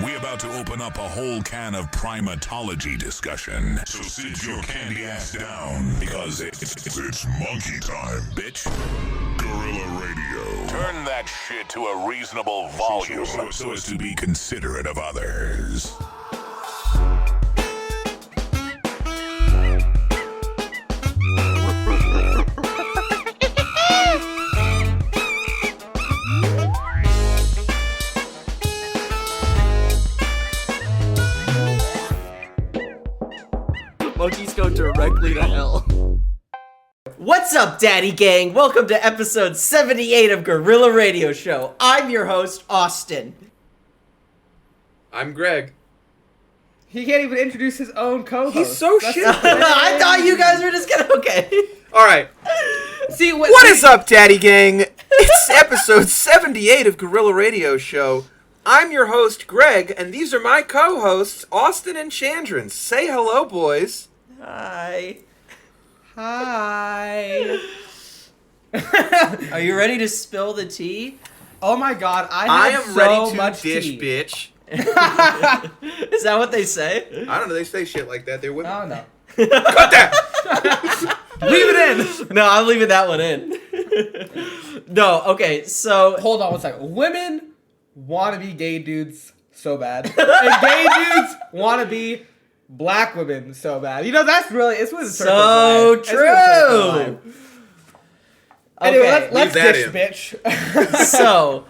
We about to open up a whole can of primatology discussion. So sit your candy ass down, because it's monkey time, bitch. Gorilla Radio. Turn that shit to a reasonable volume so as to be considerate of others. Monkeys go directly to hell. What's up, Daddy Gang? Welcome to episode 78 of Gorilla Radio Show. I'm your host, Austin. I'm Greg. He can't even introduce his own co-host. He's so shit. I thought you guys were just gonna... Okay. Alright. See, What is up, Daddy Gang? It's episode 78 of Gorilla Radio Show. I'm your host, Greg, and these are my co-hosts, Austin and Chandran. Say hello, boys. Hi. Hi. Are you ready to spill the tea? Oh my god, I have am so ready to much dish, tea. bitch. Is that what they say? I don't know, they say shit like that. They're women. Oh no. Cut that! Leave it in. No, I'm leaving that one in. No, okay, so... Hold on one second. Women want to be gay dudes so bad. And gay dudes want to be black women so bad. You know, that's really... It's with a circle So of life. It's with a circle of true! life. Anyway, Okay. let's Leave that dish, in. bitch. So,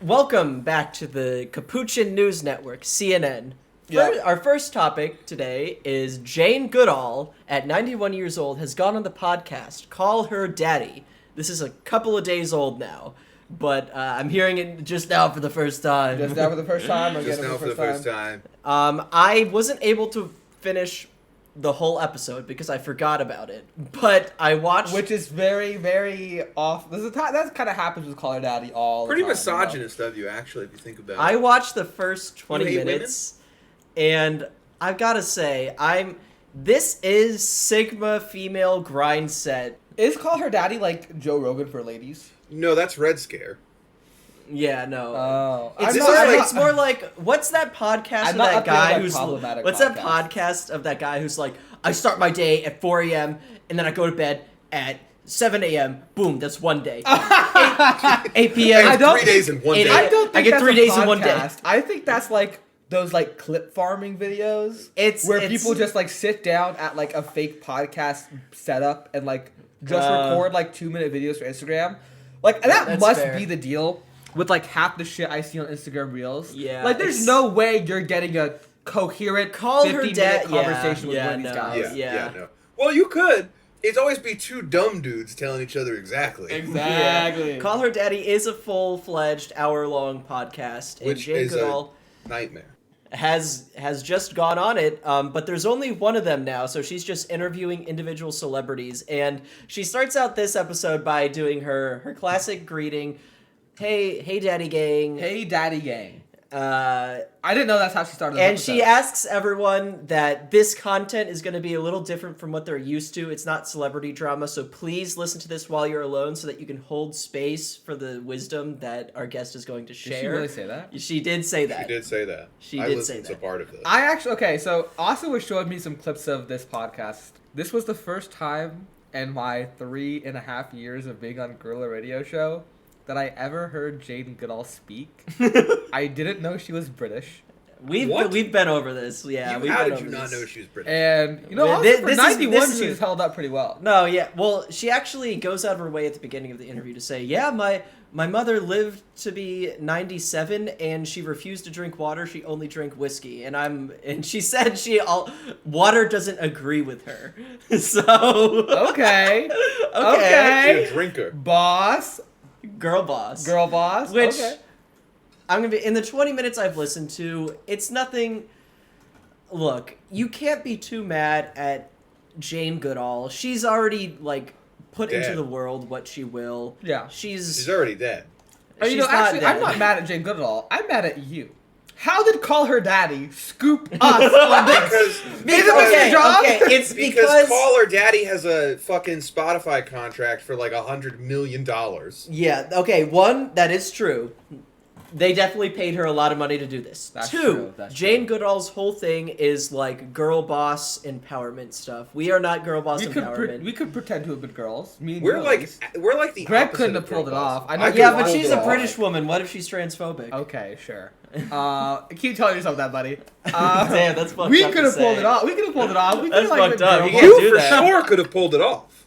welcome back to the Capuchin News Network, CNN. Yep. Our first topic today is Jane Goodall, at 91 years old, has gone on the podcast, Call Her Daddy. This is a couple of days old now, but I'm hearing it just now for the first time. Just now for the first time? Or Just again now for the first time. I wasn't able to finish the whole episode because I forgot about it, but I watched... Which is very, very off. There's a time that kind of happens with Call Her Daddy all Pretty the time. misogynist of you, actually, if you think about it. I watched the first 20 You hate minutes, and I've got to say, this is Sigma female grind set. Is Call Her Daddy like Joe Rogan for ladies? No, that's Red Scare. Yeah, no. Oh, It's more like, what's that podcast I'm of not that up there guy with who's... problematic What's that podcast of that guy who's like, I start my day at 4 a.m., and then I go to bed at 7 a.m. Boom, that's one day. 8 p.m. I don't 3 days in one day. I don't think I get that's 3 a days in one day. podcast. I think that's like those like clip farming videos. It's People just like sit down at like a fake podcast setup and like just record like 2-minute videos for Instagram. Like that that's must fair. be the deal with like half the shit I see on Instagram Reels. Yeah, Like there's no way you're getting a coherent Call Her 50-minute Dad- conversation with yeah, one of these no. guys. Yeah. No. Well, you could. It'd always be two dumb dudes telling each other exactly. Exactly. Yeah. Call Her Daddy is a full-fledged hour-long podcast, and Which Jane is Goodall a nightmare. has just gone on it, but there's only one of them now, so she's just interviewing individual celebrities, and she starts out this episode by doing her classic greeting, hey Daddy Gang. Hey, Daddy Gang. I didn't know that's how she started. And she asks everyone that this content is going to be a little different from what they're used to. It's not celebrity drama, so please listen to this while you're alone so that you can hold space for the wisdom that our guest is going to share. Did she really say that? She did say that. She did say that. She I did listened say to that. part of this. I actually, okay, so Austin was showing me some clips of this podcast. This was the first time in my 3.5 years of being on Gorilla Radio Show that I ever heard Jane Goodall speak. I didn't know she was British. We've been over this, yeah. How did you not know she was British? And, you know, Well, also for this is- 91, this is she's held up pretty well. No, yeah. Well, she actually goes out of her way at the beginning of the interview to say, yeah, my mother lived to be 97 and she refused to drink water. She only drank whiskey. And she said water doesn't agree with her. So Okay. Okay. She's a drinker. Boss. Girl boss. Girl boss. Which Okay. I'm gonna be in the 20 minutes I've listened to, it's nothing. Look, you can't be too mad at Jane Goodall. She's already like put Dead. into the world what she will. Yeah. She's already dead. Oh, you she's know, not actually, I'm dead. not mad at Jane Goodall. I'm mad at you. How did Call Her Daddy scoop us on this? It's Because because Call Her Daddy has a fucking Spotify contract for like $100 million. yeah, okay, one, that is true. They definitely paid her a lot of money to do this. That's 2, true, that's Jane true. Goodall's whole thing is like girl boss empowerment stuff. We are not girl boss empowerment. We could pretend to have been girls. Me and We're you, at like least. the Greg opposite couldn't of have pulled girl it boss. off. I know. could yeah, have but pulled she's it a off. British woman. What if she's transphobic? Okay, sure. Keep telling yourself that, buddy. Damn, that's fucked We up could to have pulled say. it off. We could have pulled it off. We That's could have fucked up. been You girl can't boss. do You for that. sure could have pulled it off.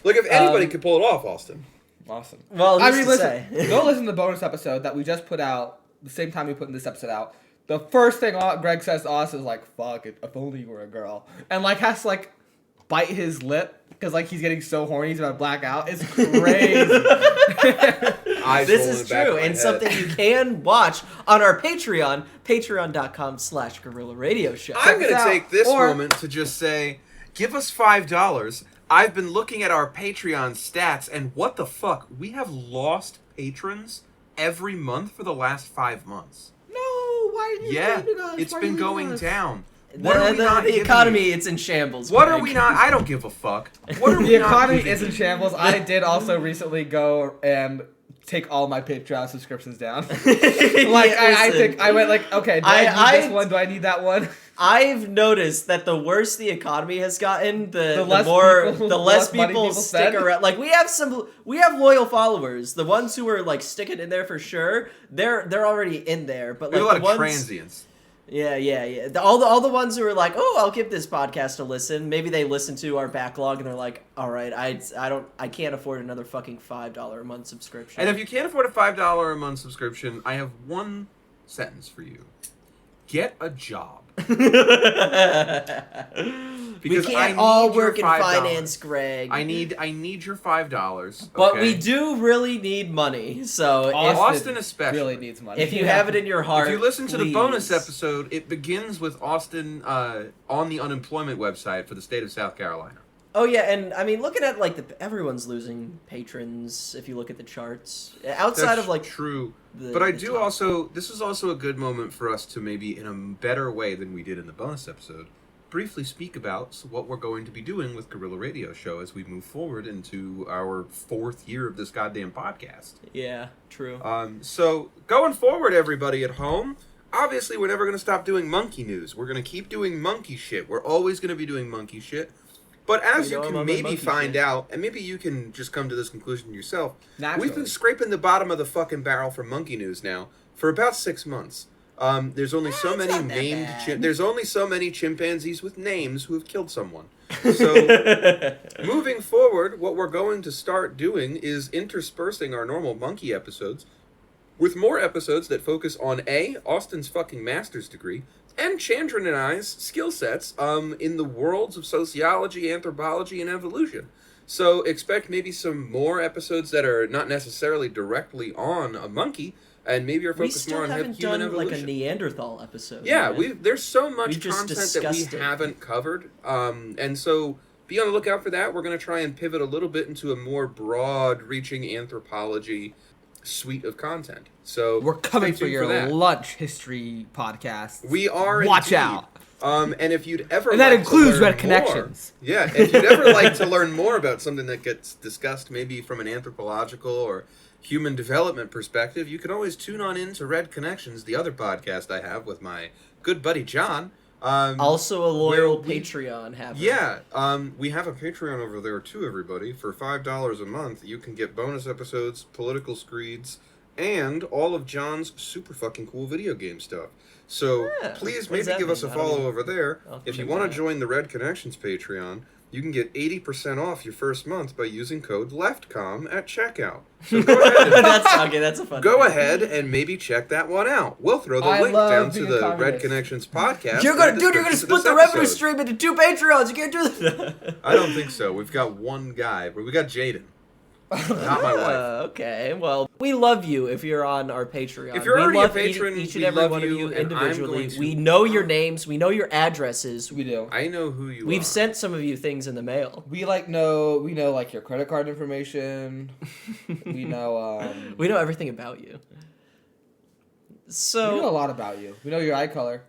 Look, if anybody could pull it off, Austin. Awesome. Well, I who's mean, to listen. say? Go listen to the bonus episode that we just put out the same time we put this episode out. The first thing Greg says to us is like, "Fuck it, if only you were a girl," and like has to like bite his lip because like he's getting so horny he's about to black out. It's crazy. This is true, and something you can watch on our Patreon, patreon.com/Gorilla Radio Show. I'm going us to out. take this Or- moment to just say, give us $5. I've been looking at our Patreon stats, and what the fuck? We have lost patrons every month for the last 5 months. No, why are you Yeah, leaving us? it's Why are been you going leaving us? down. What are we the, not the giving economy, you? it's in shambles. What are Greg. we not? I don't give a fuck. What are we The not economy giving is in you? shambles. I did also recently go and take all my Patreon subscriptions down. Like Yeah, I listen. think I went like, okay, do I need this one? Do I need that one? I've noticed that the worse the economy has gotten, the less more people- the less less money people people stick spend. around. Like we have loyal followers. The ones who are like sticking in there for sure, they're already in there. But We like have a the lot of ones, transients. yeah. All the ones who are like, oh, I'll give this podcast a listen. Maybe they listen to our backlog and they're like, all right, I can't afford another fucking $5 a month subscription. And if you can't afford a $5 a month subscription, I have one sentence for you. Get a job. we Because I can't all need your work in $5. finance, Greg. I need your $5. But okay? we do really need money. So if, Austin especially. really needs money. if you have it in your heart, If you listen to the please. bonus episode, it begins with Austin on the unemployment website for the state of South Carolina. Oh yeah, and I mean, looking at like everyone's losing patrons. If you look at the charts, outside That's of like true. the- But I the do top. also, this is also a good moment for us to maybe, in a better way than we did in the bonus episode, briefly speak about what we're going to be doing with Gorilla Radio Show as we move forward into our 4th year of this goddamn podcast. Yeah, true. So, going forward, everybody at home, obviously we're never going to stop doing monkey news. We're going to keep doing monkey shit. We're always going to be doing monkey shit. But as You you know I'm can on my maybe monkey find shit. out, and maybe you can just come to this conclusion yourself, Naturally. we've been scraping the bottom of the fucking barrel for monkey news now for about 6 months. There's only so many not that named bad. there's only so many chimpanzees with names who have killed someone. So moving forward, what we're going to start doing is interspersing our normal monkey episodes with more episodes that focus on Austin's fucking master's degree, and Chandran and I's skill sets in the worlds of sociology, anthropology, and evolution. So expect maybe some more episodes that are not necessarily directly on a monkey, and maybe are We focused still more on haven't human done evolution. like a Neanderthal episode. Yeah, yet. there's so much We've just content that we discussed it. haven't covered, and so be on the lookout for that. We're going to try and pivot a little bit into a more broad-reaching anthropology suite of content. So We're coming stay for tuned your that. lunch history podcast. We are Watch indeed. out. And if you'd ever And that like includes to learn Red Connections. more, yeah, if you'd ever like to learn more about something that gets discussed maybe from an anthropological or human development perspective, you can always tune on in to Red Connections, the other podcast I have with my good buddy John. Also a loyal where we- Patreon haver. Yeah, we have a Patreon over there too, everybody. For $5 a month, you can get bonus episodes, political screeds, and all of John's super fucking cool video game stuff. So Yeah, please what does maybe that give us a mean? I don't follow even- over there. I'll If you check want that to out. join the Red Connections Patreon, you can get 80% off your first month by using code LEFTCOM at checkout. So go ahead and that's okay. That's a fun. Go name. ahead and maybe check that one out. We'll throw the I link love down to being the a Red communist. Connections podcast. You're in gonna, the dude. You're gonna description split of the this revenue episode. stream into 2 Patreons. You can't do that. I don't think so. We've got one guy, but we got Jaden. Not my wife. Okay, well, we love you if you're on our Patreon. If you're we already a love patron, each and we every love one of you, you and I'm individually. going to- We know your names. We know your addresses. We do. I know who you are. We've sent some of you things in the mail. We know like your credit card information. We know We know everything about you. we know a So lot about you. We know your eye color.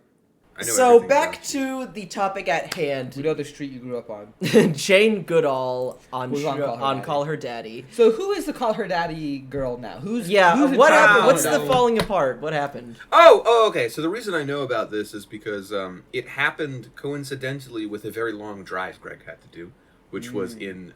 So everything back about to the topic at hand. We know the street you grew up on. Jane Goodall on Who's on Call Her Daddy. So who is the Call Her Daddy girl now? Who's Yeah, in what charge of happened? Call What's Her the Daddy? falling apart? What happened? Okay. So the reason I know about this is because it happened coincidentally with a very long drive Greg had to do, which was in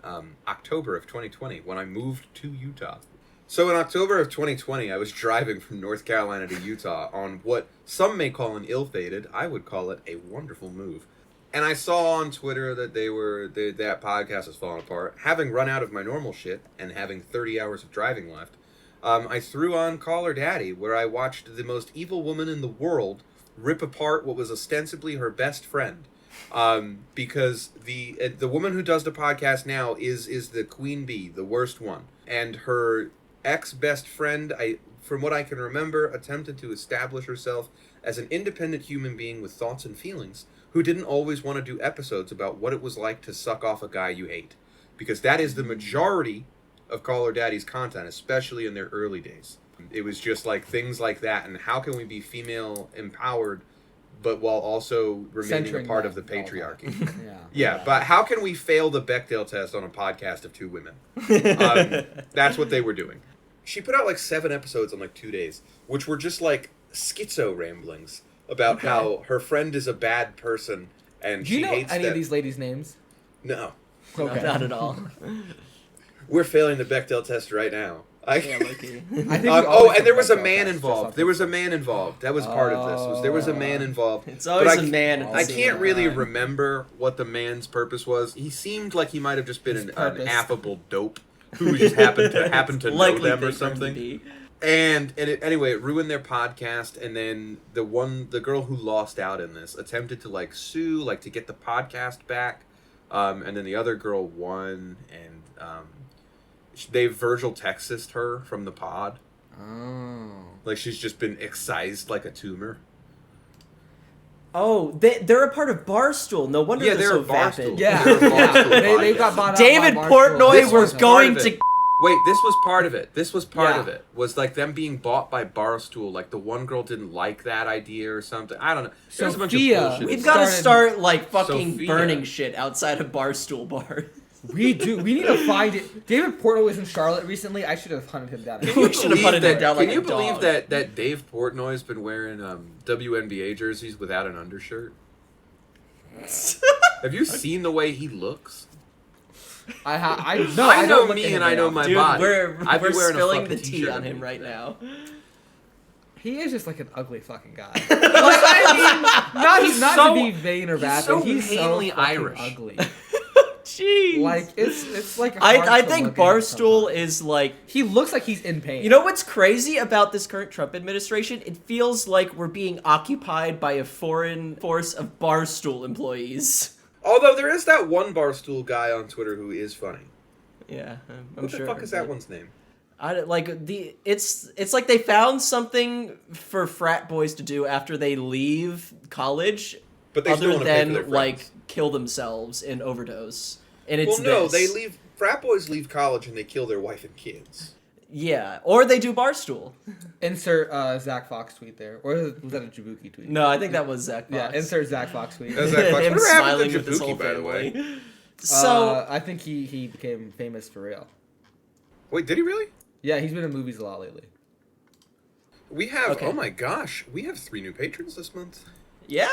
October of 2020 when I moved to Utah. So in October of 2020, I was driving from North Carolina to Utah on what some may call an ill-fated, I would call it a wonderful move. And I saw on Twitter that that podcast was falling apart. Having run out of my normal shit and having 30 hours of driving left, I threw on Call Her Daddy, where I watched the most evil woman in the world rip apart what was ostensibly her best friend. Because the woman who does the podcast now is the queen bee, the worst one, and her ex-best friend, from what I can remember, attempted to establish herself as an independent human being with thoughts and feelings who didn't always want to do episodes about what it was like to suck off a guy you hate. Because that is the majority of Call Her Daddy's content, especially in their early days. It was just like things like that, and how can we be female empowered but while also remaining Centering a part of that the patriarchy. Yeah. But how can we fail the Bechdel test on a podcast of two women? That's what they were doing. She put out like 7 episodes in like 2 days, which were just like schizo ramblings about how her friend is a bad person and Do you she know hates any that. of these ladies' names? No. No, not at all. We're failing the Bechdel test right now. Yeah, lucky. I think we always and there was a talk man about involved. just There was a man involved. That was part of this. There was a man involved. It's always But a man at the I same can't really time. remember what the man's purpose was. He seemed like he might have just been His an purpose. affable dope who just happened to know Likely them or thing for him to something. be. And anyway, it ruined their podcast. And then the girl who lost out in this attempted to like sue, like to get the podcast back. And then the other girl won, and they Virgil Texased her from the pod. Oh. Like she's just been excised like a tumor. Oh, they're a part of Barstool. No wonder Yeah, they're they're so a Barstool. vapid. Yeah, They're a Barstool they podcast. got bought out David by Barstool. Portnoy, This we're was going part of to... Wait, this was part of it. This was part Yeah. of it. Was like them being bought by Barstool. Like the one girl didn't like that idea or something. I don't know. There's a bunch of Sophia. bullshit. We've got to started- start, like, fucking Sophia. burning shit outside of Barstool bars. We do. We need to find it. David Portnoy was in Charlotte recently. I should have hunted him down. Can We you should have believe hunted him that? down like Can you a believe dog. that Dave Portnoy's been wearing WNBA jerseys without an undershirt? Have you seen the way he looks? I I know don't look me at him and I know enough. my Dude, body. we're I'd be wearing a spilling the fucking tea t-shirt on him underneath right that. now. He is just like an ugly fucking guy. Like, I mean, not so- to be vain or he's bad, so but he's so mainly fucking Irish. ugly. Jeez. Like it's like hard I to think look at him Barstool sometimes. is like... He looks like he's in pain. You know what's crazy about this current Trump administration? It feels like we're being occupied by a foreign force of Barstool employees. Although there is that one Barstool guy on Twitter who is funny. Yeah, I'm What sure. the fuck is that one's name? It's like they found something for frat boys to do after they leave college, But they still other want to pay for than their friends. like kill themselves and overdose. And it's Well, no, this. they leave. Frat boys leave college and they kill their wife and kids. Yeah, or they do Barstool. Insert Zach Fox tweet there, or was that a Jabuki tweet? No, I think that was Zach Fox. Yeah, insert Zach Fox tweet. That's Zach Fox. Him Whatever happened smiling to with his whole Jabuki, by the way? family. So I think he became famous for real. Wait, did he really? Yeah, he's been in movies a lot lately. We have. Okay. Oh my gosh, we have 3 new patrons this month. yeah,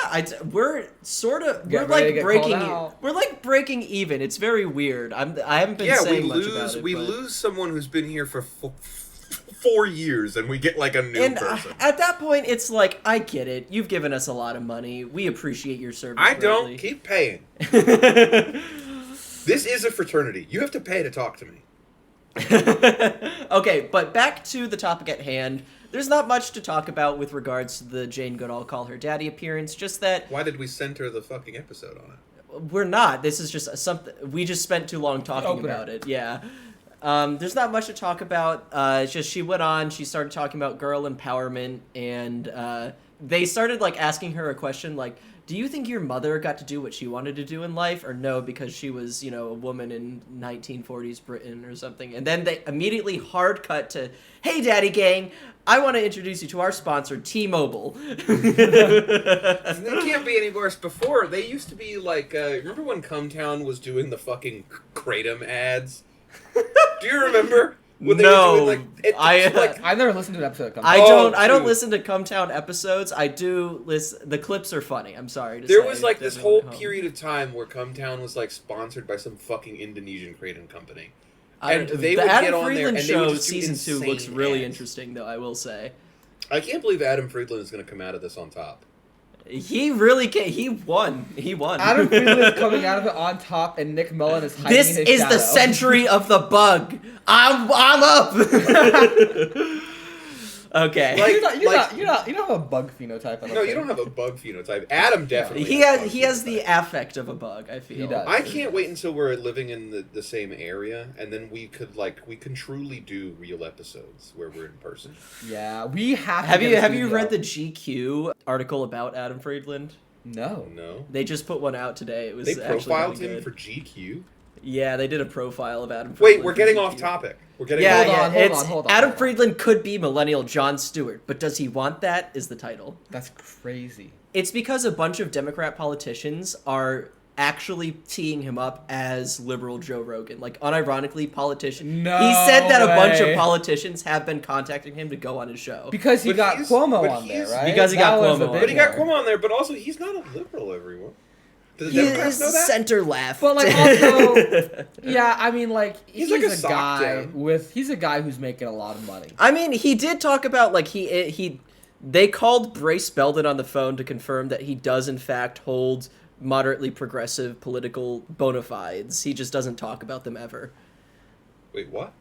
we're sort of Get we're ready to like get breaking called out. we're like breaking even. It's very weird. I haven't been Yeah, we saying much about lose. it. We but... lose someone who's been here for 4 years, and we get like a new And person. at that point, it's like, I get it. You've given us a lot of money. We appreciate your service. I don't greatly. keep paying. This is a fraternity. You have to pay to talk to me. Okay, but back to the topic at hand. There's not much to talk about with regards to the Jane Goodall Call Her Daddy appearance. Just that Why did we center the fucking episode on it? we're not. This is just something we just spent too long talking Opener. about it. Yeah. There's not much to talk about. It's just she went on, she started talking about girl empowerment, and they started like asking her a question like, do you think your mother got to do what she wanted to do in life, or no, because she was, you know, a woman in 1940s Britain or something? And then they immediately hard cut to, hey, Daddy Gang, I want to introduce you to our sponsor, T-Mobile. They can't be any worse. Before, they used to be like, remember when Cumtown was doing the fucking Kratom ads? Do you remember? When they No, were doing, like, I've never listened to an episode of Come I Town. don't dude. listen to Cumtown episodes. I do listen. The clips are funny. I'm sorry to say. there was like this everyone whole at home. period of time where Cumtown was like sponsored by some fucking Indonesian Kratom company. I- And they the would Adam get on there Friedland and they would show just do season 2 looks insane really ads. interesting, though. I will say. I can't believe Adam Friedland is going to come out of this on top. He really can. He won. He won. Adam Friedland is coming out of it on top, and Nick Mullen is hiding This his is shadow. the century of the bug. I'm up. Okay. Like- You don't have a bug phenotype. I No, you don't have a bug phenotype. Adam definitely. he has has bug the phenotype. affect of a bug. I feel. He does. I can't wait until we're living in the same area, and then we can truly do real episodes where we're in person. Yeah, we have. To Have get you a have you studio. read the GQ article about Adam Friedland? No. No, They just put one out today. It was they actually profiled really him good. for GQ. Yeah, they did a profile of Adam Wait, Friedland. we're for getting GQ. off topic. We're getting Yeah, Hold yeah. on, hold it's on, hold on, Adam hold on. Friedland could be millennial Jon Stewart, but does he want that? Is the title. That's crazy. It's because a bunch of Democrat politicians are actually teeing him up as liberal Joe Rogan. Like, unironically, politician. No He said that a bunch way. of politicians have been contacting him to go on his show. Because he But got he's- Cuomo but on there, he's- right? Because he got That was Cuomo the on big But he got one. Cuomo on there, but also he's not a liberal, everyone. Do the He Democrats is know that? center left. But like also, yeah, I mean like He's like a sock guy down. he's a guy who's making a lot of money. I mean, he did talk about, like, they called Brace Belden on the phone to confirm that he does, in fact, hold moderately progressive political bona fides. He just doesn't talk about them ever. Wait, what?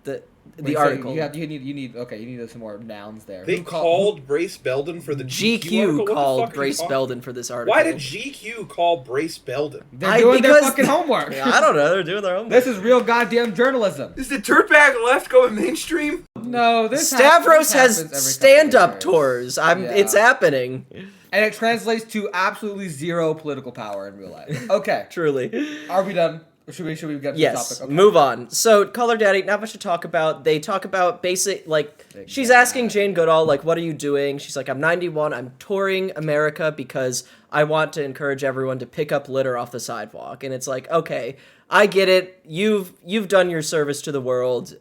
The Wait, so article. you need some more nouns there. They Who called Brace Belden for the GQ article? GQ What the fuck called are you Brace talking- Belden for this article. Why did GQ call Brace Belden? They're doing their because- fucking homework. I don't know. They're doing their own. This is real goddamn journalism. Is the dirtbag left going mainstream? No, this Stavros this happens has every couple stand-up years. tours. Yeah. It's happening. And it translates to absolutely zero political power in real life. Okay, Truly. are we done? Or should we get to the Yes. topic? Okay. Move on. So, Color Daddy, not much to talk about. They talk about basic, like, Big she's guy. asking Jane Goodall, like, what are you doing? She's like, I'm 91. I'm touring America because I want to encourage everyone to pick up litter off the sidewalk. And it's like, okay, I get it. You've done your service to the world,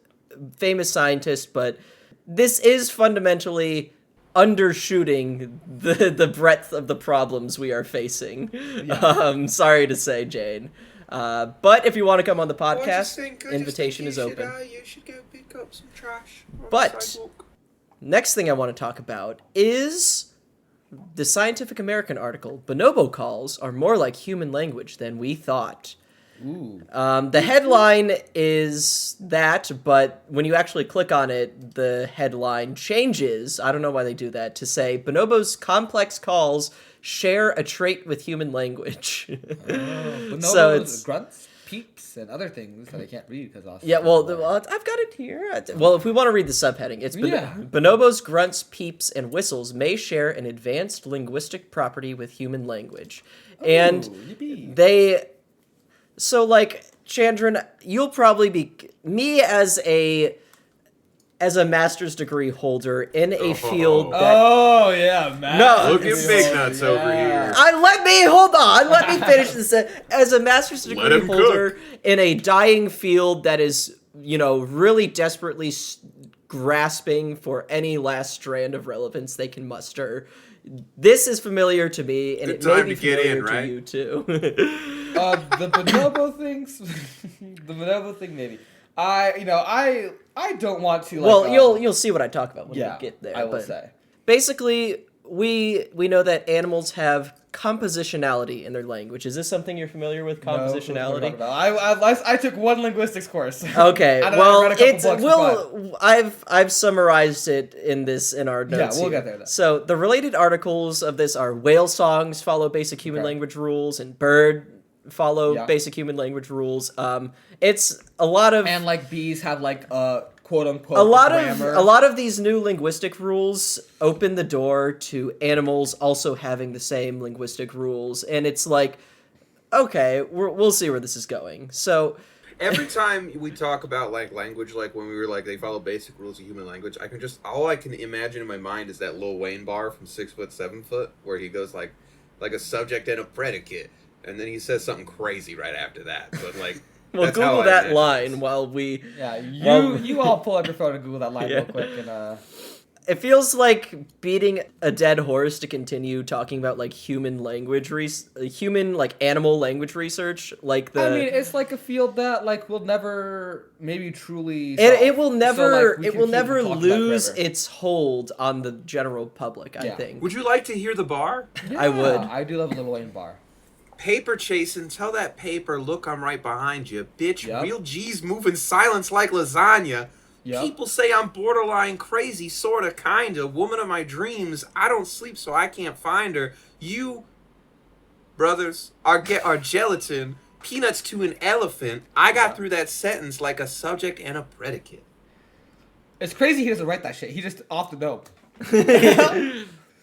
famous scientist, but this is fundamentally undershooting the breadth of the problems we are facing. Sorry to say, Jane. But if you want to come on the podcast, invitation is open. You should go pick up some trash. on But- the sidewalk. Next thing I want to talk about is the Scientific American article. Bonobo calls are more like human language than we thought. Ooh. The headline is that, but when you actually click on it, the headline changes. I don't know why they do that, to say Bonobo's complex calls share a trait with human language. Bonobos, So it's- grunts, peeps, and other things that I can't read because Yeah, well, I've got it here. Well, if we want to read the subheading, it's Yeah. Bonobos, grunts, peeps, and whistles may share an advanced linguistic property with human language. And yippee. they... So, like, Chandran, you'll probably be... Me as a master's degree holder in a field that... Oh yeah, man. No, Look at Big Nuts over here. Let me finish this. As a master's degree him holder in a dying field that is, really desperately grasping for any last strand of relevance they can muster, this is familiar to me, and Good it may time be to get familiar in, to right? you too. The bonobo things, the bonobo thing maybe. I don't want to. Like, You'll see what I talk about when yeah, we get there. I will but say. basically, we know that animals have compositionality in their language. Is this something you're familiar with? No, what are we Compositionality. talking about? I took one linguistics course. Okay, And I well, read a couple it's books, but- I've summarized it in our notes. Yeah, we'll here. get there then. So the related articles of this are whale songs follow basic human Okay. language rules, and bird follow basic human language rules. It's a lot of And like bees have like quote unquote a lot grammar. of these new linguistic rules open the door to animals also having the same linguistic rules, and it's like, okay, we'll see where this is going. So Every time we talk about like language, like when we were like they follow basic rules of human language, all I can imagine in my mind is that Lil Wayne bar from 6 Foot 7 Foot, where he goes like a subject and a predicate, and then he says something crazy right after that. But like, we'll that's how Google I that imagine line this. while we. Yeah, Well- you all pull up your phone and Google that line Yeah. real quick and It feels like beating a dead horse to continue talking about like human like animal language research. Like I mean, it's like a field that like will never maybe truly. it will never we it can will keep never talking about lose forever. its hold on the general public. I Yeah. think. Would you like to hear the bar? I would. I do love a Lil Wayne bar. Paper chasing, tell that paper, look, I'm right behind you. Bitch, Yep. real G's moving silence like lasagna. Yep. People say I'm borderline crazy, sorta, kinda. Woman of my dreams, I don't sleep so I can't find her. You, brothers, are gelatin, peanuts to an elephant. I got through that sentence like a subject and a predicate. It's crazy he doesn't write that shit. He just off the dome.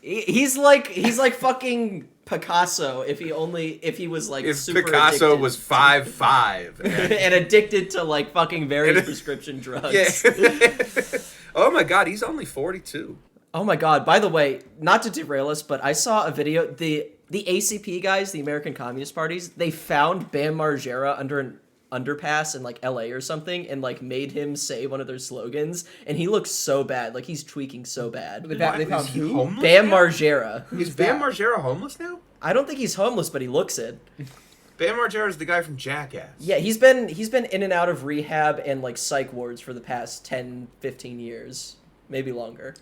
He's like fucking Picasso if he was like If super Picasso addicted was 5'5". and addicted to like fucking various prescription drugs. Yeah. Oh my god, he's only 42. Oh my god, by the way, not to derail us, but I saw a video, the ACP guys, the American Communist Parties, they found Bam Margera under an underpass in like LA or something and like made him say one of their slogans, and he looks so bad, like he's tweaking so bad. They Why- found is he who? homeless Bam now? Margera. Is Bam Margera homeless now? I don't think he's homeless, but he looks it. Bam Margera is the guy from Jackass. Yeah, he's been in and out of rehab and like psych wards for the past 10, 15 years, maybe longer.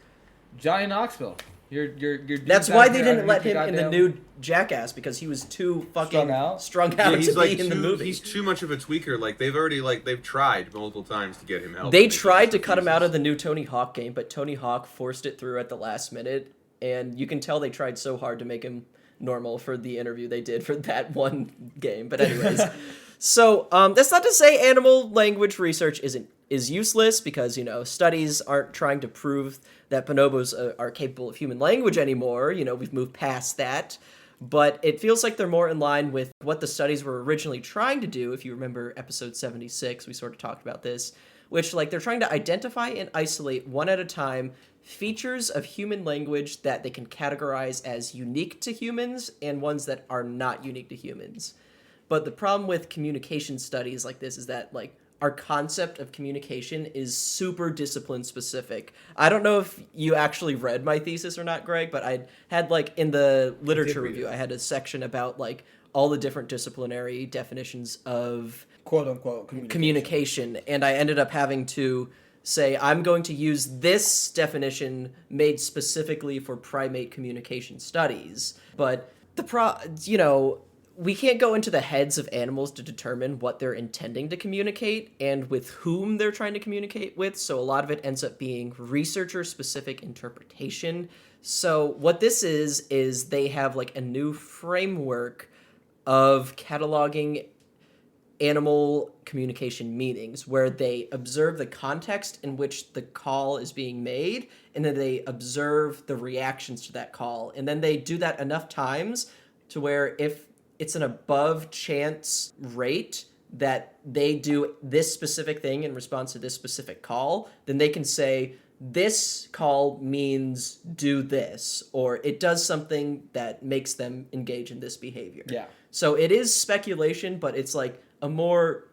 Johnny Knoxville. Your That's dude why down they here didn't let underneath him in the goddamn- new Jackass, because he was too fucking Strung out? strung Yeah, out he's to like be in the movie. he's too much of a tweaker. Like they've tried multiple times to get him help. They and he tried to just cut him out refuses. of the new Tony Hawk game, but Tony Hawk forced it through at the last minute, and you can tell they tried so hard to make him normal for the interview they did for that one game. But anyways, so that's not to say animal language research is useless, because studies aren't trying to prove that bonobos are capable of human language anymore. We've moved past that. But it feels like they're more in line with what the studies were originally trying to do. If you remember episode 76, we sort of talked about this, which like they're trying to identify and isolate one at a time features of human language that they can categorize as unique to humans and ones that are not unique to humans. But the problem with communication studies like this is that like our concept of communication is super discipline specific. I don't know if you actually read my thesis or not, Greg, but I had like in the literature read review, it. I had a section about like all the different disciplinary definitions of quote unquote communication, and I ended up having to say I'm going to use this definition made specifically for primate communication studies. But we can't go into the heads of animals to determine what they're intending to communicate and with whom they're trying to communicate with, so a lot of it ends up being researcher-specific interpretation. So what this is they have like a new framework of cataloging animal communication meanings, where they observe the context in which the call is being made, and then they observe the reactions to that call. And then they do that enough times to where if it's an above chance rate that they do this specific thing in response to this specific call, then they can say, this call means do this, or it does something that makes them engage in this behavior. Yeah. So it is speculation, but it's like a more,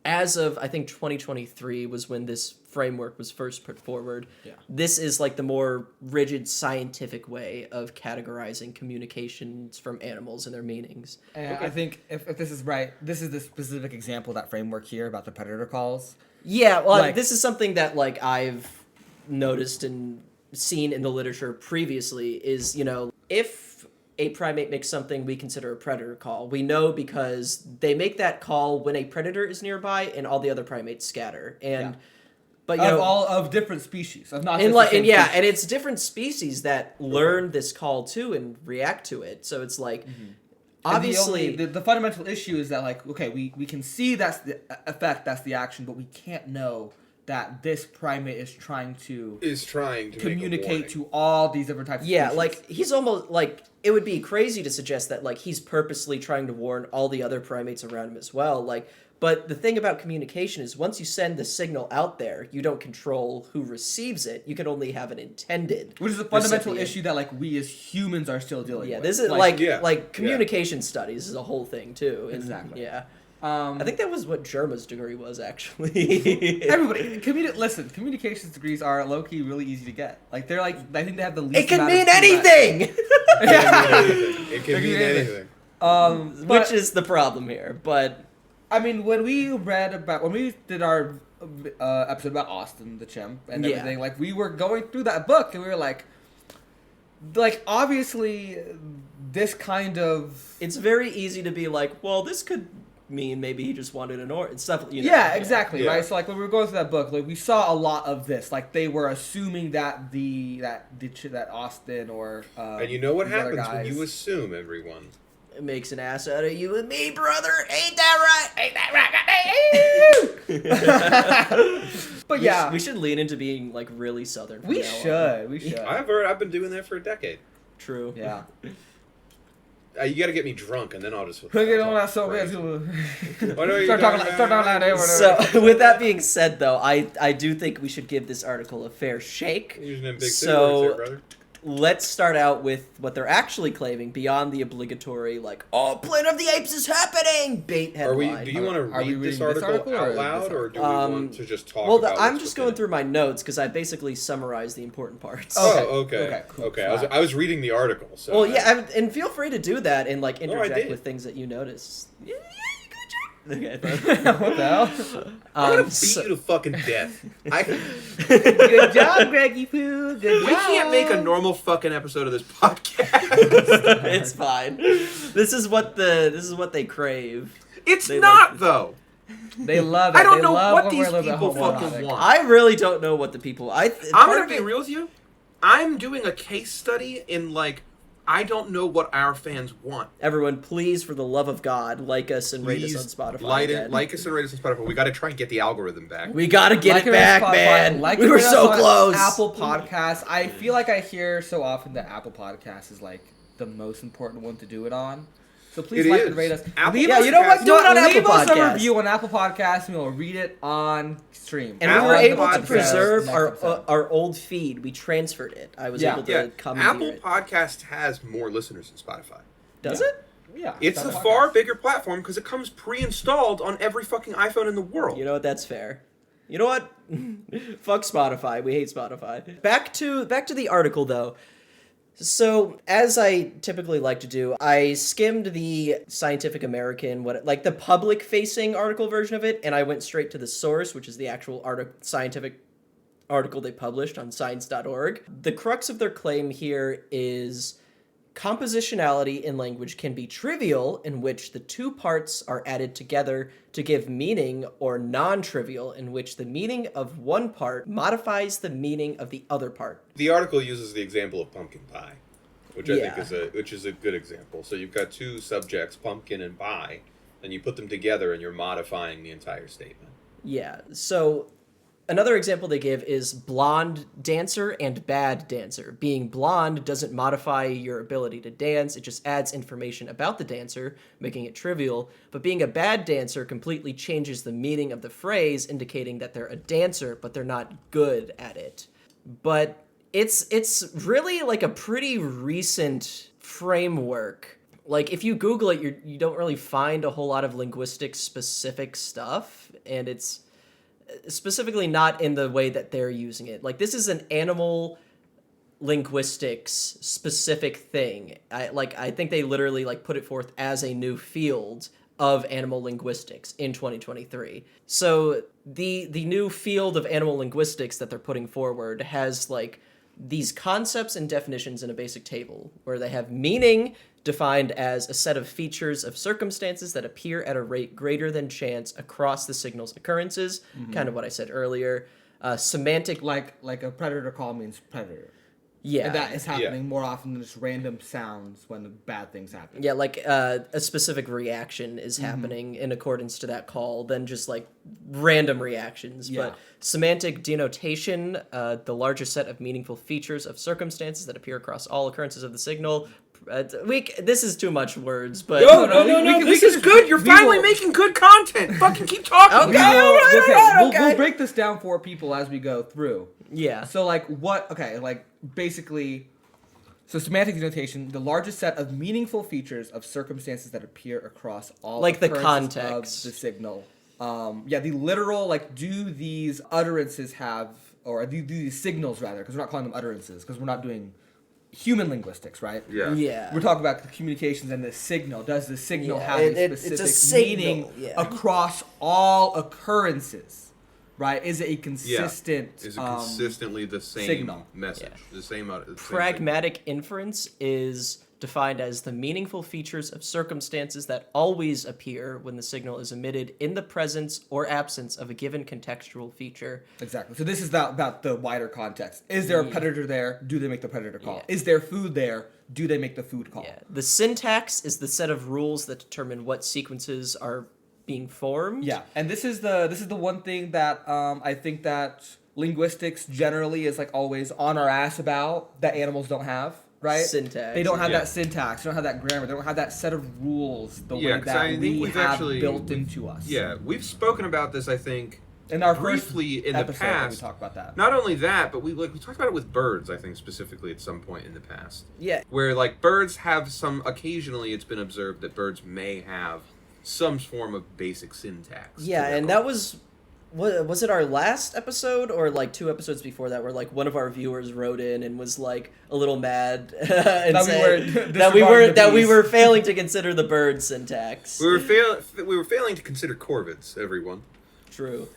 as of I think 2023 was when this framework was first put forward. Yeah. This is like the more rigid scientific way of categorizing communications from animals and their meanings. And I think if this is right, this is the specific example of that framework here about the predator calls. Yeah, well, Like- this is something that like I've noticed and seen in the literature previously is, if a primate makes something we consider a predator call, we know because they make that call when a predator is nearby and all the other primates scatter. And Yeah. but Of different species, of not and just like the same and yeah, species. and it's different species that learn this call too and react to it. So it's like obviously the fundamental issue is that, like, okay, we can see that's the effect, that's the action, but we can't know that this primate is trying to communicate to all these different types of species. like he's almost like, it would be crazy to suggest that like he's purposely trying to warn all the other primates around him as well. Like, but the thing about communication is once you send the signal out there, you don't control who receives it. You can only have an intended, which is a fundamental recipient. issue that like we as humans are still dealing with. This is like communication studies is a whole thing too. And, exactly. Yeah. I think that was what Germa's degree was, actually. Everybody, communications degrees are low-key really easy to get. Like, they're like, I think they have the least It can amount mean of anything! It can mean anything. Which is the problem here, but... I mean, when we did our episode about Austin the chimp and everything, like, we were going through that book and we were like, obviously, this kind of... It's very easy to be like, well, this could mean maybe he just wanted an and stuff, you know. Yeah, exactly, Yeah. right? So, like, when we were going through that book, like, we saw a lot of this. Like, they were assuming that that Austin or and you know what these other happens when guys- you assume, everyone? It makes an ass out of you and me, brother. Ain't that right? Ain't that right? But yeah, we should lean into being like really southern. from we now on. should. We should. I've been doing that for a decade. True. Yeah. You got to get me drunk, and then I'll just. Look at all that so Crazy. bad. What are you Start talking like that. So, with that being said, though, I do think we should give this article a fair shake. Using them big So- words there, brother. Let's start out with what they're actually claiming beyond the obligatory, like, "Oh, Planet of the Apes is happening!" bait headline. Do you want to Are we read this reading this article article or out loud, this or do we want to just talk Well, about I'm what's just within going it? through my notes because I basically summarized the important parts. Oh, okay. Okay, cool. Okay, I was reading the article. So Well, yeah, and feel free to do that and like interject did. with things that you notice. Yeah, good job. Okay. What the hell? I'm gonna beat so- you to fucking death. Good job, Greggy Poo. Good job. We can't make a normal fucking episode of this podcast. It's fine. This is what they crave. It's They not like- though. They love it. I don't They know love what when these we're a little bit people fucking homoerotic. want. I really don't know what the people. I'm gonna be real with you. I'm doing a case study in like I don't know what our fans want. Everyone, please, for the love of God, like us and rate us on Spotify. Like us and rate us on Spotify. We got to try and get the algorithm back. We gotta get Like it and back, Spotify, man. like We and were rate us so on close. Apple Podcasts. I feel like I hear so often that Apple Podcasts is like the most important one to do it on. So please It like is. and rate us. Apple Yeah, you know what? Do it on leave Apple us a Podcasts. review on Apple Podcasts, and we'll read it on stream. And we Apple were able to Podcasts preserve next our episode. our old feed. We transferred it. I was Yeah. able to Yeah, commandeer Apple it. Podcast has more listeners than Spotify. Does Yeah. it? Yeah, It's a far bigger platform because it comes pre-installed on every fucking iPhone in the world. You know what? That's fair. You know what? Fuck Spotify. We hate Spotify. Back to the article though. So, as I typically like to do, I skimmed the Scientific American, like the public-facing article version of it, and I went straight to the source, which is the actual scientific article they published on science.org. The crux of their claim here is compositionality in language can be trivial, in which the two parts are added together to give meaning, or non-trivial, in which the meaning of one part modifies the meaning of the other part. The article uses the example of pumpkin pie, which I think Yeah. is a good example. So you've got two subjects, pumpkin and pie, and you put them together and you're modifying the entire statement. Yeah, so another example they give is blonde dancer and bad dancer. Being blonde doesn't modify your ability to dance, it just adds information about the dancer, making it trivial. But being a bad dancer completely changes the meaning of the phrase, indicating that they're a dancer, but they're not good at it. But it's really like a pretty recent framework. Like, if you Google it, you don't really find a whole lot of linguistic-specific stuff, and it's specifically not in the way that they're using it. Like, this is an animal linguistics specific thing. I think they literally like put it forth as a new field of animal linguistics in 2023. So the new field of animal linguistics that they're putting forward has like these concepts and definitions in a basic table where they have meaning defined as a set of features of circumstances that appear at a rate greater than chance across the signal's occurrences, kind of what I said earlier. Semantic... Like a predator call means predator. Yeah. And that is happening more often than just random sounds when bad things happen. Yeah, like a specific reaction is happening in accordance to that call than just like random reactions. Yeah. But semantic denotation, the largest set of meaningful features of circumstances that appear across all occurrences of the signal. This is too much words, but No, this is good. You're finally making good content. Fucking keep talking. Okay. We'll break this down for people as we go through. Yeah. So, like, basically, so semantic denotation, the largest set of meaningful features of circumstances that appear across all Like the occurrences context. of the signal. The literal, like, do these utterances have, or do these signals, rather, because we're not calling them utterances, because we're not doing human linguistics, right? Yeah. Yeah. We're talking about the communications and the signal. Does the signal Yeah, have it's a a specific signal, meaning yeah. across all occurrences? Right? Is it a consistent? Is it consistently the same signal? message? The same. Pragmatic inference is defined as the meaningful features of circumstances that always appear when the signal is emitted in the presence or absence of a given contextual feature. Exactly. So this is about the wider context. Is there a predator there? Do they make the predator call? Is there food there? Do they make the food call? Yeah. The syntax is the set of rules that determine what sequences are being formed. Yeah, and this is the one thing that I think that linguistics generally is like always on our ass about that animals don't have, right? Syntax. They don't have that syntax. They don't have that grammar. They don't have that set of rules the way that we have built into us. Yeah, we've spoken about this, I think, in our briefly in the episode past. we talked about that. Not only that, but we talked about it with birds, I think, specifically at some point in the past. Yeah. Where like birds have occasionally it's been observed that birds may have some form of basic syntax. Yeah, and that was it our last episode or like 2 episodes before that where like one of our viewers wrote in and was like a little mad and that we were failing to consider the bird syntax. We were failing to consider corvids, everyone. True.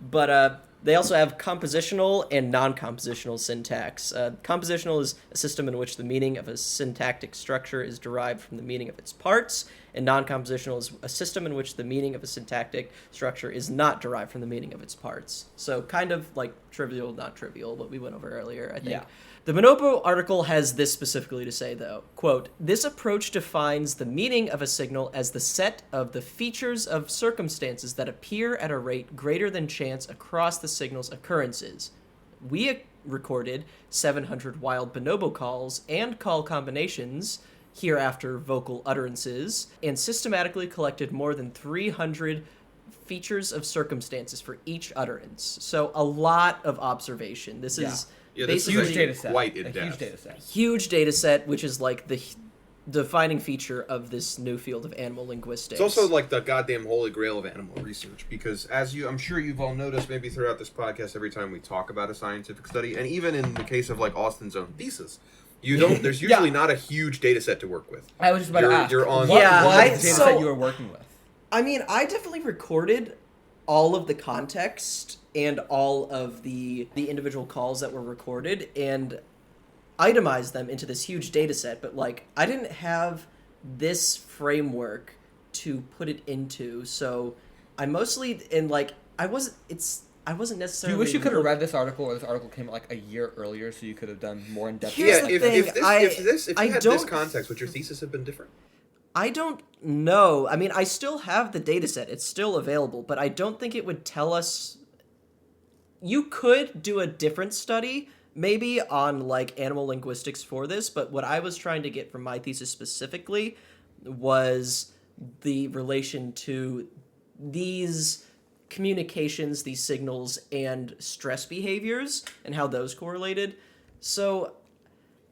But they also have compositional and non-compositional syntax. Compositional is a system in which the meaning of a syntactic structure is derived from the meaning of its parts, and non-compositional is a system in which the meaning of a syntactic structure is not derived from the meaning of its parts. So kind of like trivial, not trivial, what we went over earlier, I think. Yeah. The bonobo article has this specifically to say, though. Quote, "This approach defines the meaning of a signal as the set of the features of circumstances that appear at a rate greater than chance across the signal's occurrences. We recorded 700 wild bonobo calls and call combinations, hereafter vocal utterances, and systematically collected more than 300 features of circumstances for each utterance." So a lot of observation. This is... Yeah, this basically is Huge data set. quite A in-depth. huge data set. huge data set, which is like the defining feature of this new field of animal linguistics. It's also like the goddamn holy grail of animal research because, I'm sure you've all noticed, maybe throughout this podcast, every time we talk about a scientific study, and even in the case of like Austin's own thesis, there's usually not a huge data set to work with. I was just about to ask. You're on. What Yeah, was I- the data so- set you were working with? I mean, I definitely recorded all of the context and all of the individual calls that were recorded and itemized them into this huge data set, but like I didn't have this framework to put it into, so I mostly I wasn't necessarily. Do you wish you could have read this article, or this article came like a year earlier, so you could have done more in depth? Here's Yeah, the if thing, you had this don't- context, would your thesis have been different? I don't know. I mean, I still have the data set. It's still available, but I don't think it would tell us. You could do a different study, maybe, on, like, animal linguistics for this, but what I was trying to get from my thesis specifically was the relation to these communications, these signals, and stress behaviors, and how those correlated. So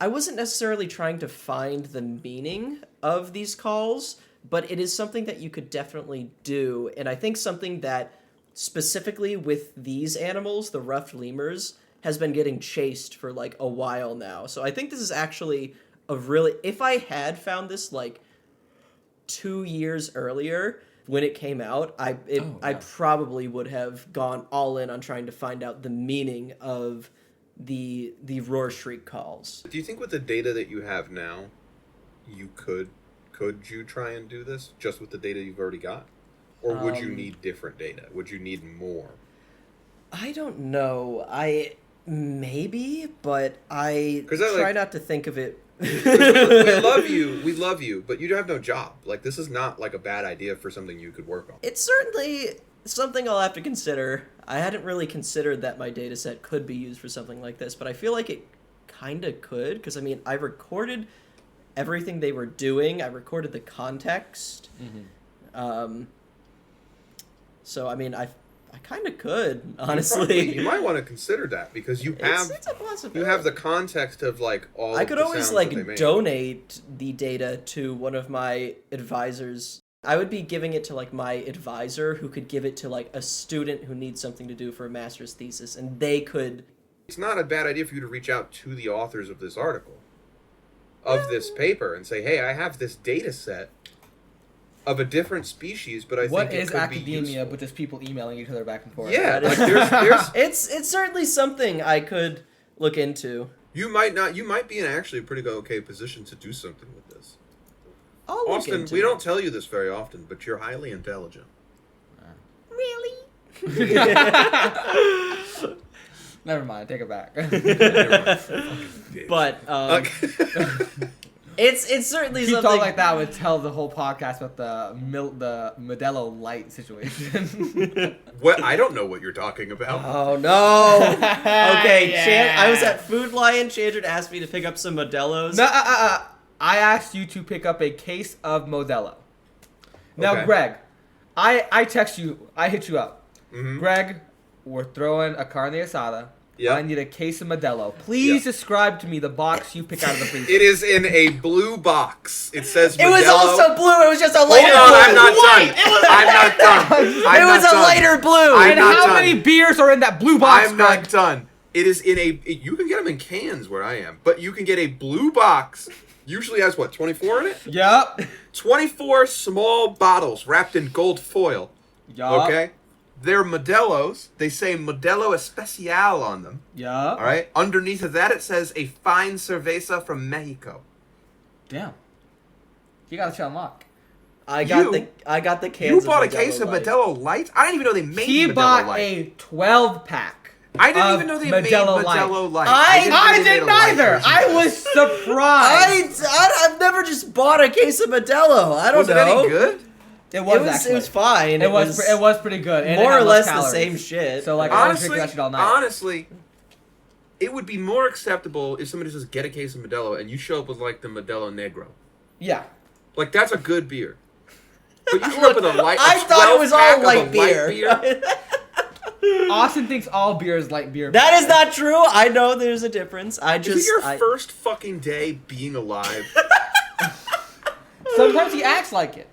I wasn't necessarily trying to find the meaning of these calls, but it is something that you could definitely do, and I think something that specifically with these animals, the ruffed lemurs, has been getting chased for like a while now. So I think this is actually a really... If I had found this like 2 years earlier when it came out, I probably would have gone all in on trying to find out the meaning of the roar shriek calls. Do you think with the data that you have now, you could you try and do this just with the data you've already got? Or would you need different data? Would you need more? I don't know. I Maybe, but I 'Cause I, try like- not to think of it. we love you, but you have no job. Like, this is not like a bad idea for something you could work on. It's certainly something I'll have to consider. I hadn't really considered that my data set could be used for something like this, but I feel like it kind of could, because I mean, I recorded everything they were doing. I recorded the context. So I mean, I kind of could, honestly. You might want to consider that, because you have It's a possibility. you have the context of like all. I could of the always sounds that they like make. donate the data to one of my advisors. I would be giving it to like my advisor, who could give it to like a student who needs something to do for a master's thesis, and they could. It's not a bad idea for you to reach out to the authors of this article, of this paper, and say, "Hey, I have this data set of a different species, but I What think it is could be academia useful." but just people emailing each other back and forth? Yeah, That is- like there's It's certainly something I could look into. you might be in actually a pretty okay position to do something with this. I'll look Austin, into we it. don't tell you this very often, but you're highly intelligent. Really. Never mind, take it back. But Okay. it's certainly Keep something talking like that would tell the whole podcast about the Modelo Light situation. What? I don't know what you're talking about. Oh no! Okay, Yeah. I was at Food Lion. Chandra asked me to pick up some Modelo's. No, I asked you to pick up a case of Modelo. Now, Okay. Greg, I text you. I hit you up. Mhm. Greg, we're throwing a carne asada. Yeah. I need a case of Modelo. Please Yeah. describe to me the box you pick out of the freezer. It is in a blue box. It says It was Modelo. also blue. It was just a Hold lighter on, blue. I'm not done. I'm not done. It I'm was not a done. lighter blue. I'm And not how done. many beers are in that blue box, I'm Greg? not done. It is in a. You can get them in cans where I am, but you can get a blue box. Usually has what, 24 in it? Yup. 24 small bottles wrapped in gold foil. Yup. Okay, they're Modelo's. They say Modelo Especial on them. Yup. All right. Underneath of that, it says a fine cerveza from Mexico. Damn. You gotta chill, Mark. I got the cans. You bought a of case of Light. Modelo Light? I didn't even know they made He Modelo bought Light. a 12-pack. I didn't of even know they Modelo made Light. Modelo Light. I didn't know I they made did a light neither. version. I was surprised. I've never just bought a case of Modelo. I don't Was it know. any good? It was It actually. was fine. It was pretty good. And it more had or less less the calories. same shit. So like I was Honestly, drinking that shit all night. honestly, it would be more acceptable if somebody says get a case of Modelo and you show up with like the Modelo Negro. Yeah. Like that's a good beer. But you show up with a light. I thought it was all 12-pack of a light beer. beer. Austin thinks all beer is light beer. That is not true. I know there's a difference. I Is just it your first fucking day being alive? Sometimes he acts like it.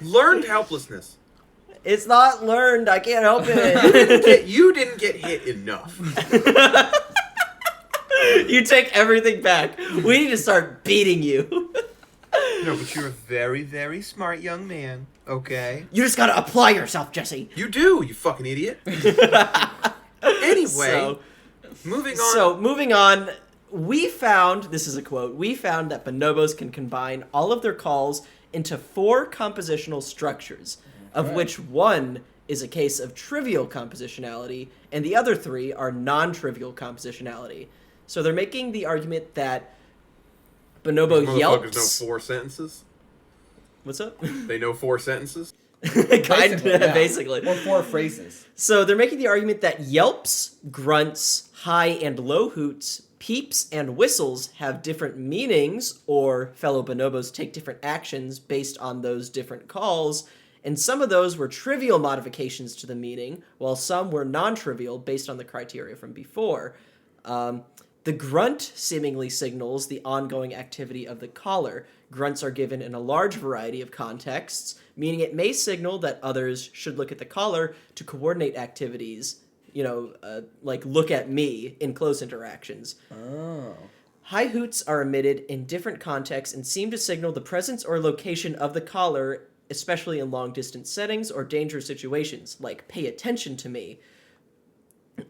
Learned helplessness. It's not learned. I can't help it. You didn't get hit enough. You take everything back. We need to start beating you. No, but you're a very, very smart young man. Okay. You just gotta apply yourself, Jesse. You do, you fucking idiot. Anyway, So, moving on. so moving on. We found, this is a quote, we found that bonobos can combine all of their calls into 4 compositional structures, of Right. which one is a case of trivial compositionality, and the other 3 are non-trivial compositionality. So they're making the argument that bonobo These motherfuckers yelps. know 4 sentences. What's up? They know 4 sentences. Kinda, yeah. basically. Or 4 phrases. So they're making the argument that yelps, grunts, high and low hoots, peeps, and whistles have different meanings, or fellow bonobos take different actions based on those different calls, and some of those were trivial modifications to the meaning, while some were non-trivial based on the criteria from before. The grunt seemingly signals the ongoing activity of the caller. Grunts are given in a large variety of contexts, meaning it may signal that others should look at the caller to coordinate activities, like look at me in close interactions. Oh. High hoots are emitted in different contexts and seem to signal the presence or location of the caller, especially in long-distance settings or dangerous situations, like pay attention to me.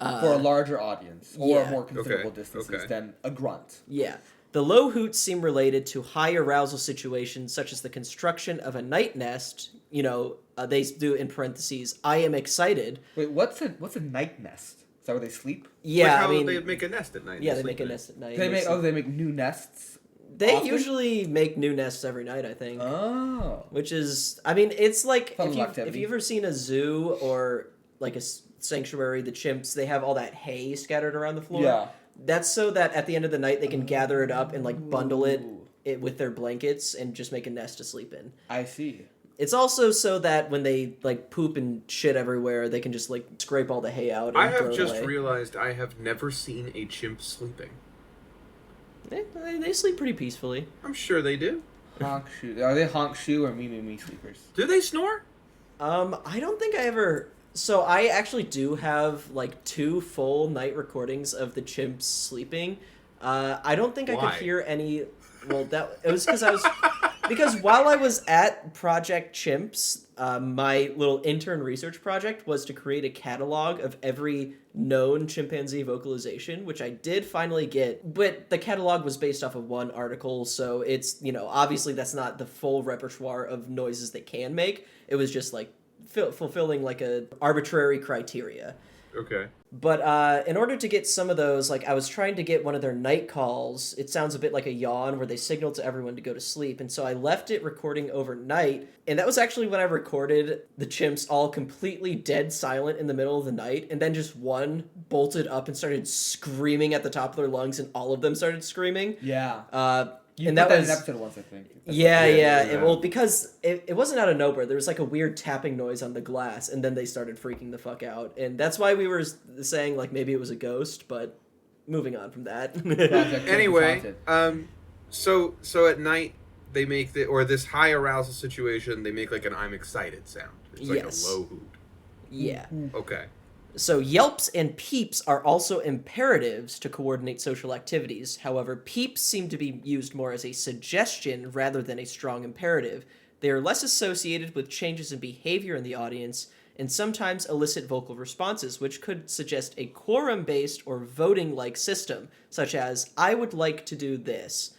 For a larger audience. Or yeah. more considerable Okay, distances okay. than a grunt. Yeah. The low hoots seem related to high arousal situations, such as the construction of a night nest. They do in parentheses, I am excited. Wait, what's a night nest? Is that where they sleep? Yeah, Like how I mean, they make a nest at night. yeah, they sleep make a in it. nest at night. They make new nests. They often? usually make new nests every night, I think. Oh. Which is, I mean, it's like Fun if activity. you've ever seen a zoo or like a sanctuary, the chimps, they have all that hay scattered around the floor. Yeah. That's so that at the end of the night they can gather it up and like bundle it with their blankets and just make a nest to sleep in. I see. It's also so that when they like poop and shit everywhere, they can just like scrape all the hay out. And I throw have it just away. realized I have never seen a chimp sleeping. They sleep pretty peacefully. I'm sure they do. Honk shoe. Are they honk shoe or me sleepers? Do they snore? I don't think I ever. So I actually do have like 2 full night recordings of the chimps sleeping. I don't think I Why? could hear any. Well, it was because while I was at Project Chimps, my little intern research project was to create a catalog of every known chimpanzee vocalization, which I did finally get. But the catalog was based off of one article, so it's, obviously that's not the full repertoire of noises they can make. It was just like fulfilling like a arbitrary criteria. Okay. But in order to get some of those, like I was trying to get one of their night calls. It sounds a bit like a yawn where they signal to everyone to go to sleep. And so I left it recording overnight. And that was actually when I recorded the chimps all completely dead silent in the middle of the night. And then just one bolted up and started screaming at the top of their lungs, and all of them started screaming. Yeah. You And put that in was an episode once, I think. Yeah. Well, because it wasn't out of nowhere. There was like a weird tapping noise on the glass, and then they started freaking the fuck out. And that's why we were saying like maybe it was a ghost, but moving on from that. Anyway, so at night they make this high arousal situation, they make like an I'm excited sound. It's like Yes. a low hoot. Yeah. Okay. So yelps and peeps are also imperatives to coordinate social activities. However, peeps seem to be used more as a suggestion rather than a strong imperative. They are less associated with changes in behavior in the audience and sometimes elicit vocal responses, which could suggest a quorum-based or voting-like system, such as, I would like to do this.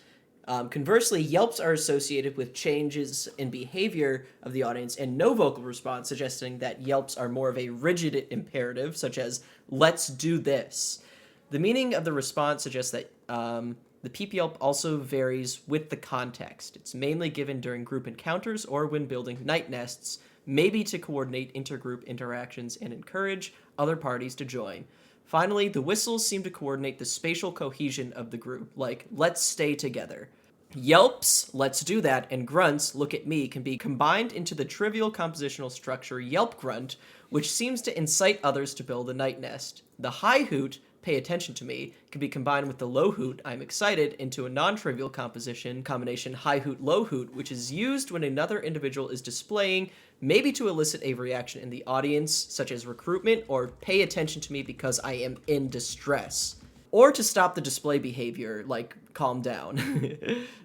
Conversely, yelps are associated with changes in behavior of the audience and no vocal response, suggesting that yelps are more of a rigid imperative, such as, let's do this. The meaning of the response suggests that the peep yelp also varies with the context. It's mainly given during group encounters or when building night nests, maybe to coordinate intergroup interactions and encourage other parties to join. Finally, the whistles seem to coordinate the spatial cohesion of the group, like, let's stay together. Yelps, let's do that, and grunts, look at me, can be combined into the trivial compositional structure yelp grunt, which seems to incite others to build a night nest. The high hoot, pay attention to me, can be combined with the low hoot, I'm excited, into a non-trivial combination high hoot, low hoot, which is used when another individual is displaying, maybe to elicit a reaction in the audience, such as recruitment or pay attention to me because I am in distress. Or to stop the display behavior, like calm down.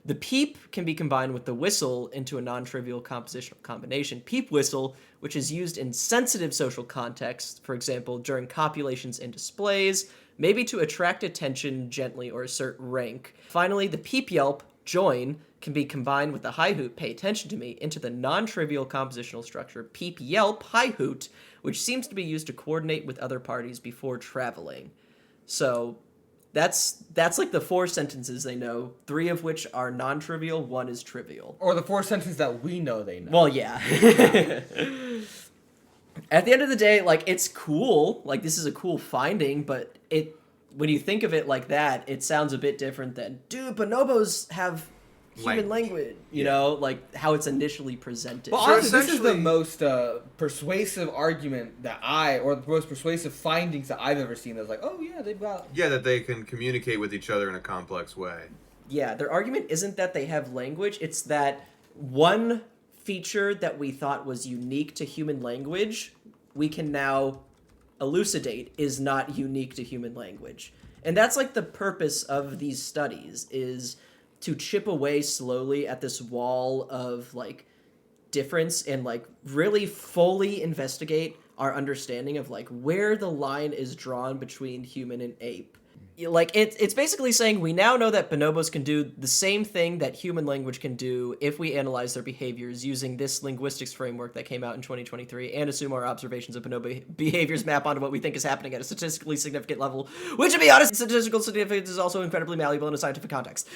The peep can be combined with the whistle into a non-trivial compositional combination. Peep whistle, which is used in sensitive social contexts, for example, during copulations and displays, maybe to attract attention gently or assert rank. Finally, the peep yelp, join, can be combined with the high hoot, pay attention to me, into the non-trivial compositional structure peep yelp, high hoot, which seems to be used to coordinate with other parties before traveling. So that's like the 4 sentences they know, 3 of which are non-trivial, 1 is trivial. Or the 4 sentences that we know they know. Well, yeah. At the end of the day, like, it's cool. Like, this is a cool finding, but when you think of it like that, it sounds a bit different than, dude, bonobos have human language, you know, like how it's initially presented. Well, So honestly, this is the essentially- most persuasive argument or the most persuasive findings that I've ever seen. That's like, oh yeah, they've got. Yeah, that they can communicate with each other in a complex way. Yeah, their argument isn't that they have language, it's that one feature that we thought was unique to human language, we can now elucidate is not unique to human language. And that's like the purpose of these studies, is to chip away slowly at this wall of like difference and like really fully investigate our understanding of like where the line is drawn between human and ape. like it's basically saying we now know that bonobos can do the same thing that human language can do if we analyze their behaviors using this linguistics framework that came out in 2023 and assume our observations of bonobo behaviors map onto what we think is happening at a statistically significant level, which, to be honest, statistical significance is also incredibly malleable in a scientific context.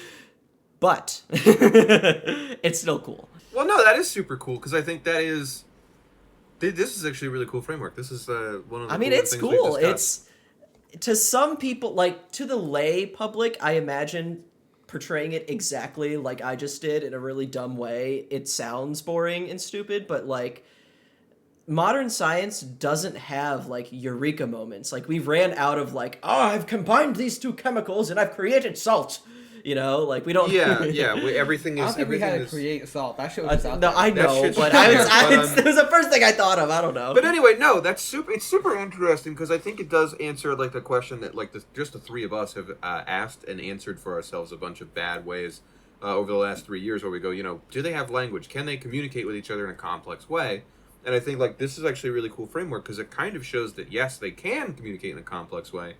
But it's still cool. Well, no, that is super cool because I think that is. This is actually a really cool framework. This is one of the. I mean, it's cool. It's to some people, like to the lay public, I imagine portraying it exactly like I just did in a really dumb way. It sounds boring and stupid, but like modern science doesn't have like eureka moments. Like we've ran out of like, oh, I've combined these two chemicals and I've created salt. You know, like we don't. Yeah. Everything is. I don't think we had to create salt. That shit was out there. No, I know, but it was the first thing I thought of. I don't know. But anyway, no, that's super. It's super interesting because I think it does answer like the question that like just the three of us have asked and answered for ourselves a bunch of bad ways over the last 3 years, where we go, you know, do they have language? Can they communicate with each other in a complex way? And I think like this is actually a really cool framework because it kind of shows that yes, they can communicate in a complex way.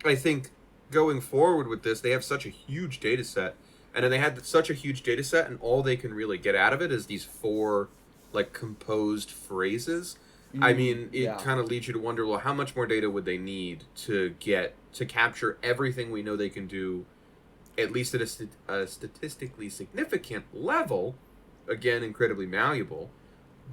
I think. Going forward with this, they have such a huge data set, and then they had such a huge data set, and all they can really get out of it is these 4 like composed phrases. I mean, it kind of leads you to wonder, well, how much more data would they need to get to capture everything we know they can do, at least at a statistically significant level? Again, incredibly malleable,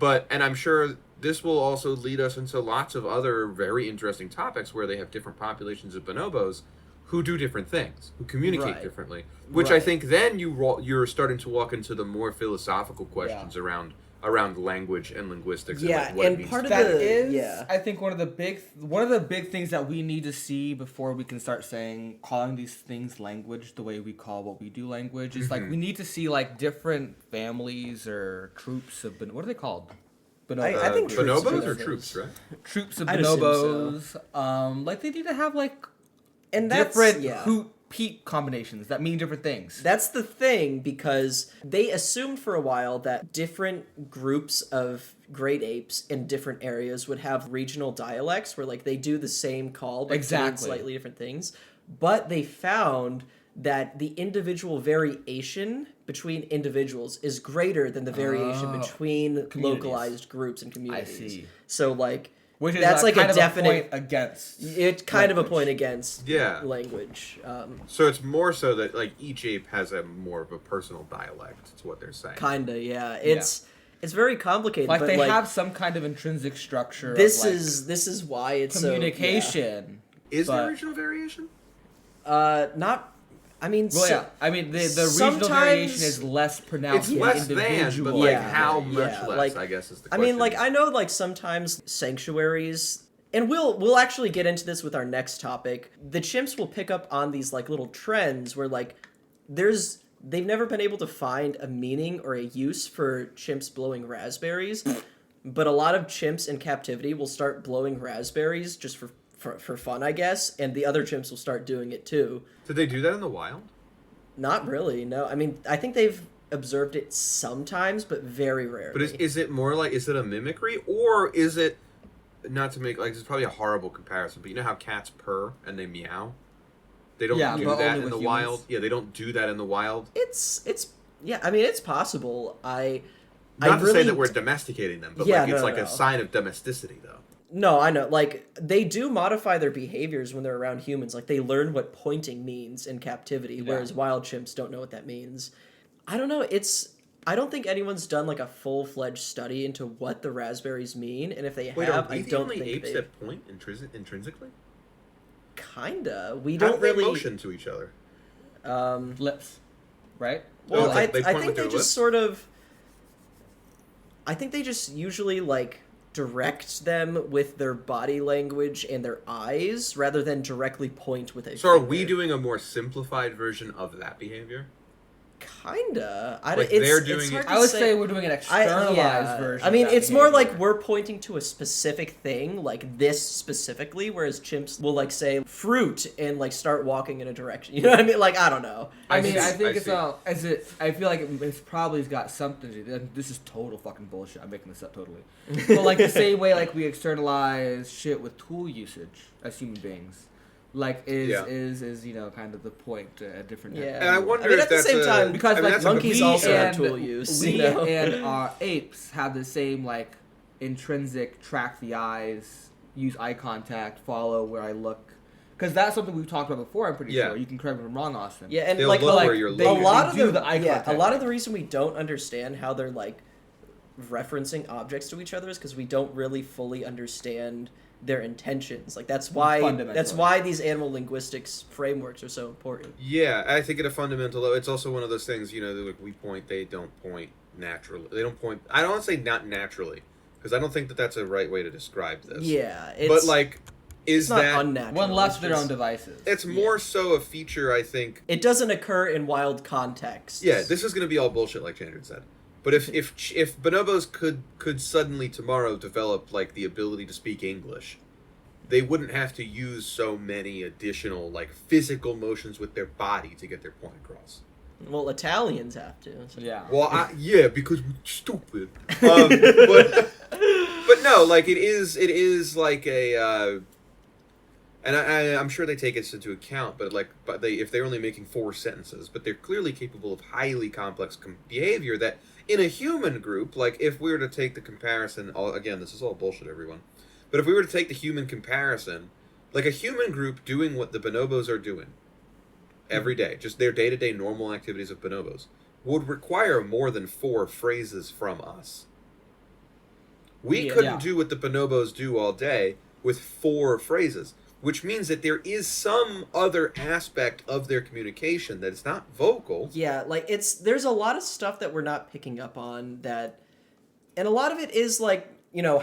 and I'm sure this will also lead us into lots of other very interesting topics where they have different populations of bonobos who do different things, who communicate differently, which I think then you're starting to walk into the more philosophical questions around language and linguistics. Yeah, and, like, what and it means part of that the is, I think one of the big things that we need to see before we can start calling these things language the way we call what we do language is like we need to see like different families or troops of what are they called? I think bonobos or troops, right? Troops of I'd assume bonobos. Like they need to have like and different hoot peak combinations that mean different things. That's the thing, because they assumed for a while that different groups of great apes in different areas would have regional dialects where like they do the same call but mean slightly different things. But they found that the individual variation between individuals is greater than the variation between localized groups and communities. I see. So like which is that's like kind a of definite a point against. It's kind of a point against Yeah. language. So it's more so that like each ape has more of a personal dialect. That's what they're saying. Kinda, yeah. It's very complicated. Like but they have some kind of intrinsic structure. This of, like, is why it's communication. Is there regional variation? Not. I mean, well, yeah. I mean, the regional variation is less pronounced. It's less individual. than, but like how much less? Like, I guess is the question. I mean, like I know, like sometimes sanctuaries, and we'll actually get into this with our next topic. The chimps will pick up on these like little trends where like they've never been able to find a meaning or a use for chimps blowing raspberries, but a lot of chimps in captivity will start blowing raspberries just for fun, I guess, and the other chimps will start doing it too. Did they do that in the wild? Not really, no. I mean, I think they've observed it sometimes, but very rarely. But is it more like, is it a mimicry, or is it, not to make, like, it's probably a horrible comparison, but you know how cats purr and they meow? They don't do that in the wild. Yeah, they don't do that in the wild. It's yeah, I mean, it's possible. Not to say that we're domesticating them, but like it's a sign of domesticity, though. No, I know. Like, they do modify their behaviors when they're around humans. Like, they learn what pointing means in captivity, whereas wild chimps don't know what that means. I don't know. I don't think anyone's done, like, a full-fledged study into what the raspberries mean, and if they have, I don't think apes that point intrinsically? Kinda. We How don't really motion to each other. Lips, right? Well, I think they just sort of. I think they just usually like direct them with their body language and their eyes rather than directly point with a So are we doing a more simplified version of that behavior? Kinda. I would say we're doing an externalized version. I mean, it's more like we're pointing to a specific thing, like this specifically, whereas chimps will like say fruit and like start walking in a direction. You know what I mean? Like, I don't know. I feel like it's probably got something to do. This is total fucking bullshit. I'm making this up totally. But like the same way like we externalize shit with tool usage as human beings. like is Yeah. is kind of the point at different Yeah. And I wonder mean, if at the that's same a- time, because I mean, like that's a good monkeys point. also have and tool use. we You know? and our apes have the same like intrinsic track the eyes, use eye contact, follow where I look. Because that's something we've talked about before. I'm pretty Yeah. sure. You can correct me if I'm wrong, Austin. Yeah, and They'll like, look like where you're a looking. lot of They do the the eye yeah, a contact. lot of the reason we don't understand how they're like referencing objects to each other is because we don't really fully understand their intentions. Like that's Fundamentally. why these animal linguistics frameworks are so important. Yeah, I think at a fundamental level, it's also one of those things, that like we point, they don't point naturally. They don't point. I don't want to say not naturally, because I don't think that that's a right way to describe this. Yeah, it's, but like, is it's not that unnatural. One left it's to their own just- devices. it's more so a feature, I think. It doesn't occur in wild contexts. Yeah, this is going to be all bullshit, like Chandra said. But if bonobos could suddenly tomorrow develop like the ability to speak English, they wouldn't have to use so many additional like physical motions with their body to get their point across. Well, Italians have to. So. Yeah. Well, yeah, because we're stupid. But no, like it is like a, and I'm sure they take this into account. But if they're only making 4 sentences, but they're clearly capable of highly complex behavior that in a human group, like if we were to take the comparison, again, this is all bullshit, everyone. But if we were to take the human comparison, like a human group doing what the bonobos are doing every day, just their day-to-day normal activities of bonobos, would require more than 4 phrases from us. We Yeah. couldn't do what the bonobos do all day with 4 phrases, which means that there is some other aspect of their communication that is not vocal. Yeah, like there's a lot of stuff that we're not picking up on that, and a lot of it is like,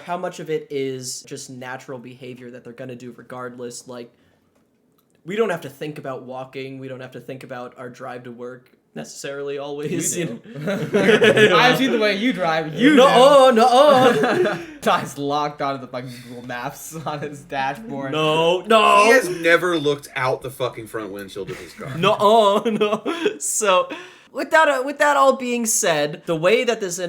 how much of it is just natural behavior that they're gonna do regardless. Like, we don't have to think about walking. We don't have to think about our drive to work necessarily always. You do. I've seen the way you drive. You No. Ty's locked onto the fucking Google Maps on his dashboard. No. He has never looked out the fucking front windshield of his car. No. So, with that all being said, the way that this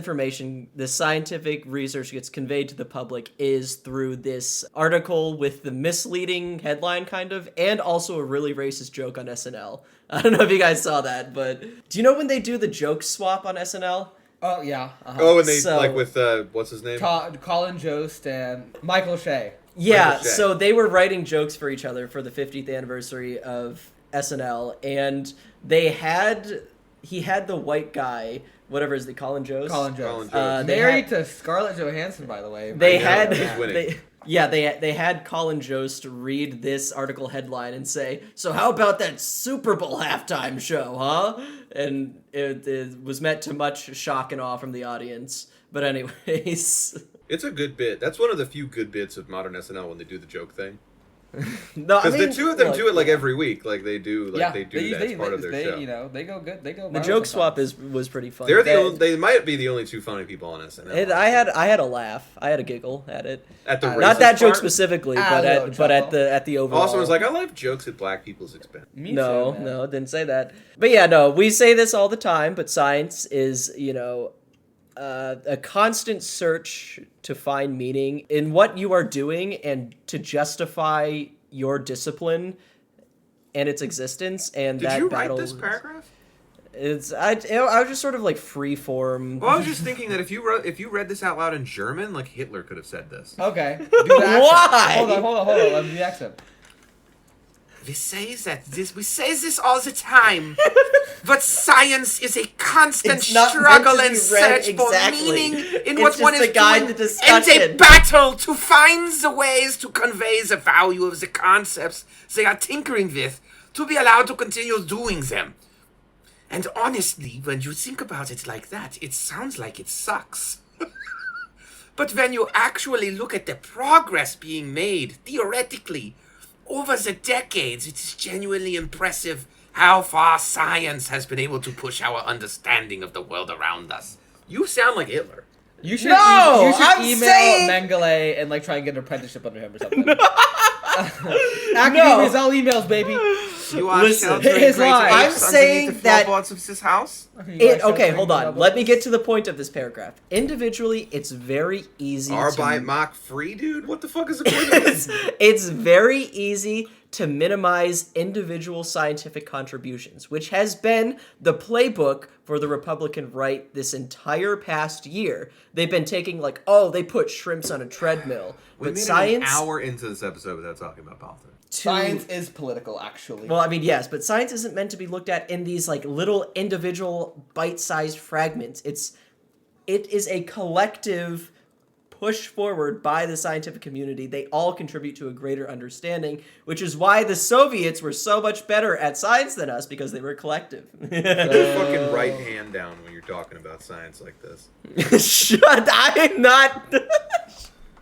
scientific research gets conveyed to the public is through this article with the misleading headline, kind of, and also a really racist joke on SNL. I don't know if you guys saw that, but do you know when they do the joke swap on SNL? Oh, yeah. Oh, and they, So- like, with, what's his name? Colin Jost and Michael Shea. Yeah, Michael Shea. so they were writing jokes for each other for the 50th anniversary of SNL, and he had the white guy, whatever is the Colin Jost? Colin Colin Jost. Jost. They Married had- to Scarlett Johansson, by the way. They know, had he's winning. they had Colin Jost read this article headline and say, "So how about that Super Bowl halftime show, huh?" And it was met to much shock and awe from the audience. But anyways, It's a good bit. That's one of the few good bits of modern SNL when they do the joke thing. no, I Because mean, the two of them look, do it like every week. Like they do, Yeah, they do that as part of their show. They go good. They go. the viral joke swap sometimes. was pretty fun. They might be the only 2 funny people on SNL. I had a laugh. I had a giggle at it. at the Not that racist joke part. specifically, Ah, but no, at the overall. Also, was like, I love jokes at black people's expense. Me No, too, man. no, didn't say that. But yeah, no, we say this all the time, but science is, a constant search to find meaning in what you are doing and to justify your discipline and its existence. And Did that you write battle this paragraph? I was just sort of like free form. Well, I was just thinking that if you read this out loud in German, like Hitler could have said this. Okay. Do the accent. Why? Hold on. Let me do the accent. We say this all the time. But science is a constant It's not meant struggle to and be read search for exactly. meaning in It's what just one a is guide doing, to and a discussion. battle to find the ways to convey the value of the concepts they are tinkering with, to be allowed to continue doing them. And honestly, when you think about it like that, it sounds like it sucks. But when you actually look at the progress being made, theoretically, over the decades, it is genuinely impressive how far science has been able to push our understanding of the world around us. You sound like Hitler. You should, No, you should I'm email saying- Mengele and like try and get an apprenticeship under him or something. Academia's all emails, baby. You are Listen, sheltering his great lie. apes I'm underneath saying the that- floorboards of this house? Okay, hold on. Let me get to the point of this paragraph. Individually, it's very easy Arbeit to... Mach free, dude? What the fuck is the point of this? It's very easy to minimize individual scientific contributions, which has been the playbook for the Republican right this entire past year. They've been taking like, oh, they put shrimps on a treadmill. We But made science... it an hour into this episode without talking about politics. Science is political, actually. Well, I mean, yes, but science isn't meant to be looked at in these like little individual bite-sized fragments. It is a collective push forward by the scientific community. They all contribute to a greater understanding, which is why the Soviets were so much better at science than us, because they were collective. Put your fucking right hand down when you're talking about science like this. I'm not...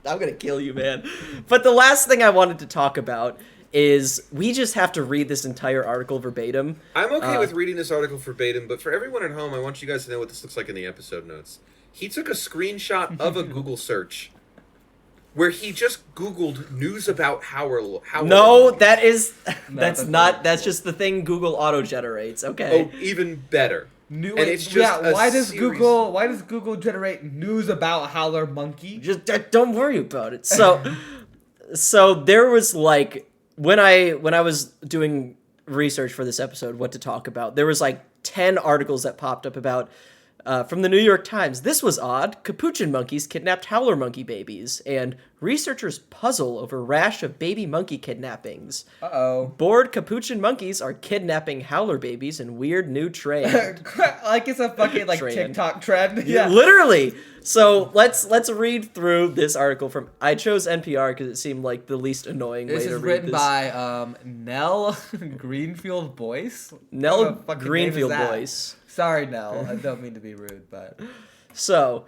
I'm gonna kill you, man. But the last thing I wanted to talk about is we just have to read this entire article verbatim. I'm okay with reading this article verbatim, but for everyone at home, I want you guys to know what this looks like in the episode notes. He took a screenshot of a Google search where he just Googled news about Howler. No, that's just the thing Google auto generates. Okay. Oh, even better. It's just why does Google generate news about howler monkey? Just don't worry about it. So there was like when I was doing research for this episode, what to talk about, there was like 10 articles that popped up about from the New York Times. This was odd. Capuchin monkeys kidnapped howler monkey babies, and researchers puzzle over rash of baby monkey kidnappings. Bored capuchin monkeys are kidnapping howler babies in weird new trend. Like it's a fucking like TikTok trend. Yeah, literally. So let's read through this article from. I chose NPR because it seemed like the least annoying way to read this. This is written by Nell Greenfield Boyce. Nell Greenfield Boyce. Sorry, Nell. I don't mean to be rude, but so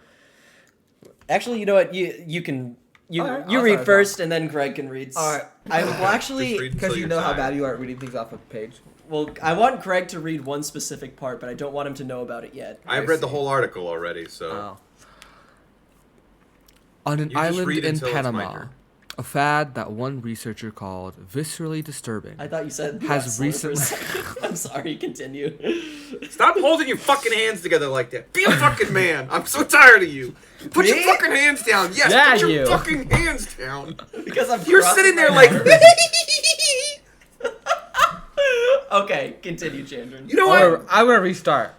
actually, you know what? You can read first, and then Greg can read. All right. I will actually, because you know how bad you are at reading things off a page. Well, I want Greg to read one specific part, but I don't want him to know about it yet. I've read the whole article already, so. On an island in Panama, a fad that one researcher called viscerally disturbing. I thought you said has recently. I'm sorry. Continue. Stop holding your fucking hands together like that. Be a fucking man. I'm so tired of you. Put your fucking hands down. Yes, yeah, put your fucking hands down. Because you're sitting there like. Okay, continue, Chandran. You know what? I'm gonna restart.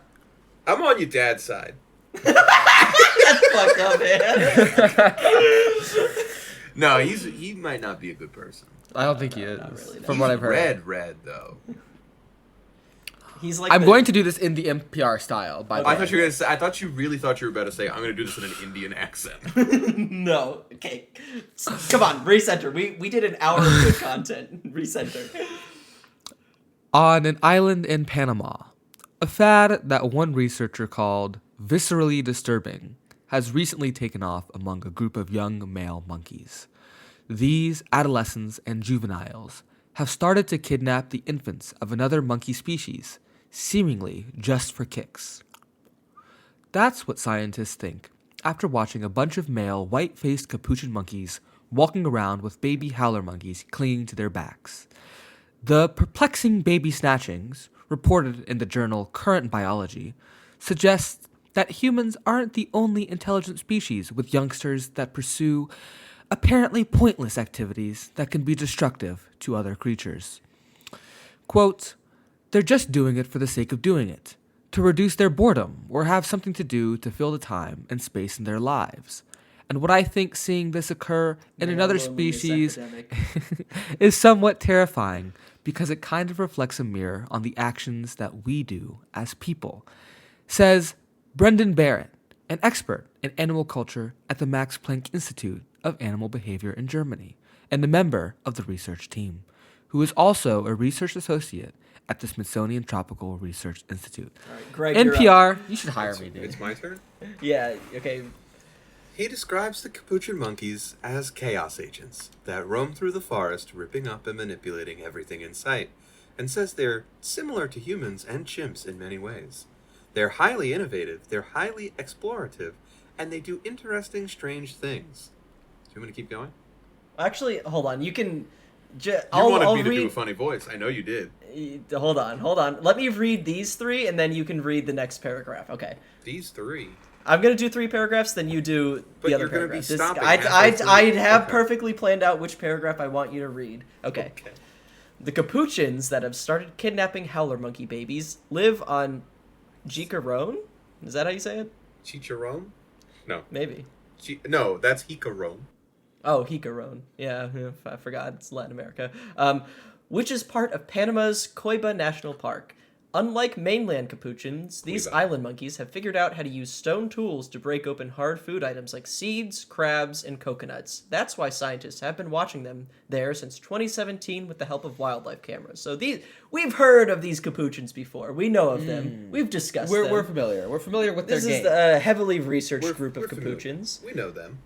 I'm on your dad's side. That's fucked up, man. No, he might not be a good person. I don't think he is. Really, from what I've heard. Red though. He's like. I'm going to do this in the NPR style. By the way, I thought you were gonna say. I thought you really thought you were about to say. I'm gonna do this in an Indian accent. No. Okay. Come on, recenter. We did an hour of good content. Recenter. On an island in Panama, a fad that one researcher called viscerally disturbing has recently taken off among a group of young male monkeys. These adolescents and juveniles have started to kidnap the infants of another monkey species, seemingly just for kicks. That's what scientists think after watching a bunch of male white-faced capuchin monkeys walking around with baby howler monkeys clinging to their backs. The perplexing baby snatchings, reported in the journal Current Biology, suggest that humans aren't the only intelligent species with youngsters that pursue apparently pointless activities that can be destructive to other creatures. Quote, they're just doing it for the sake of doing it, to reduce their boredom or have something to do to fill the time and space in their lives. And what I think seeing this occur in another species is somewhat terrifying because it kind of reflects a mirror on the actions that we do as people, says Brendan Barrett, an expert in animal culture at the Max Planck Institute of Animal Behavior in Germany, and a member of the research team, who is also a research associate at the Smithsonian Tropical Research Institute. All right, Greg, NPR, you should hire me, dude. It's my turn? Yeah, okay. He describes the capuchin monkeys as chaos agents that roam through the forest, ripping up and manipulating everything in sight, and says they're similar to humans and chimps in many ways. They're highly innovative, they're highly explorative, and they do interesting, strange things. Do you want me to keep going? Actually, hold on. You can... I'll wanted me to do a funny voice. I know you did. Hold on. Let me read these three, and then you can read the next paragraph. Okay. These three? I'm going to do 3 paragraphs, then you do the other paragraph. Stopping I have okay. perfectly planned out which paragraph I want you to read. Okay. The capuchins that have started kidnapping howler monkey babies live on Jicarone? Is that how you say it? Chicharron? No. Maybe. No, that's Jicarone. Oh, Jicarone. Yeah, I forgot. It's Latin America. Which is part of Panama's Coiba National Park. Unlike mainland capuchins, these island monkeys have figured out how to use stone tools to break open hard food items like seeds, crabs, and coconuts. That's why scientists have been watching them there since 2017 with the help of wildlife cameras. So we've heard of these capuchins before. We know of them. We've discussed them. We're familiar. We're familiar with This their is game. the heavily researched group of capuchins. We know them.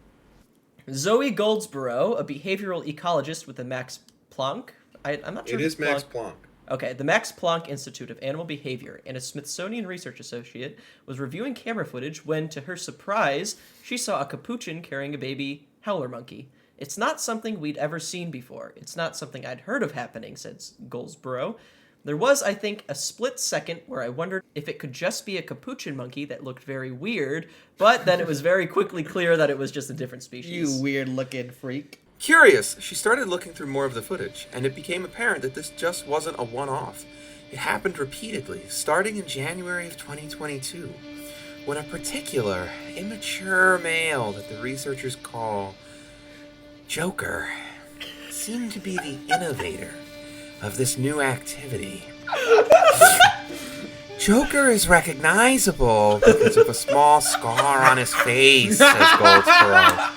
Zoe Goldsborough, a behavioral ecologist with the Max Planck. I'm not sure. It is Max Planck. Okay, the Max Planck Institute of Animal Behavior and a Smithsonian research associate was reviewing camera footage when, to her surprise, she saw a capuchin carrying a baby howler monkey. It's not something we'd ever seen before. It's not something I'd heard of happening, said Goldsborough. There was, I think, a split second where I wondered if it could just be a capuchin monkey that looked very weird, but then it was very quickly clear that it was just a different species. You weird-looking freak. Curious, she started looking through more of the footage, and it became apparent that this just wasn't a one-off. It happened repeatedly, starting in January of 2022, when a particular immature male that the researchers call Joker seemed to be the innovator of this new activity. Joker is recognizable because of a small scar on his face, says Goldsborough.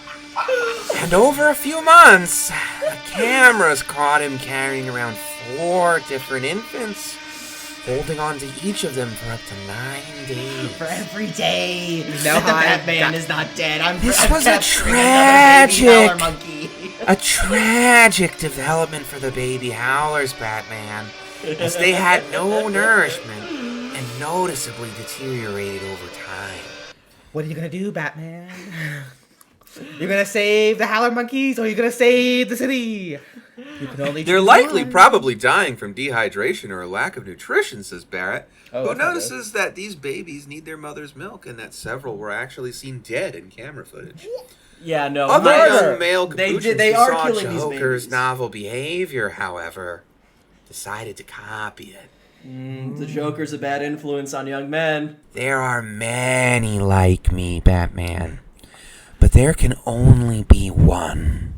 And over a few months, the cameras caught him carrying around 4 different infants, holding on to each of them for up to 9 days. For every day know that the how I Batman got- is not dead, I'm This I'm was a capturing another baby howler tragic- monkey. A tragic development for the baby howlers, Batman, as they had no nourishment and noticeably deteriorated over time. What are you gonna do, Batman? You're gonna save the howler monkeys, or you're gonna save the city? You can only They're choose likely one. probably dying from dehydration or a lack of nutrition, says Barrett, Oh, who that's not notices that these babies need their mother's milk and that several were actually seen dead in camera footage. Yeah, no. Other my- young male they capuchins they who are saw killing these Joker's babies. novel behavior, however, decided to copy it. The Joker's a bad influence on young men. There are many like me, Batman. But there can only be one.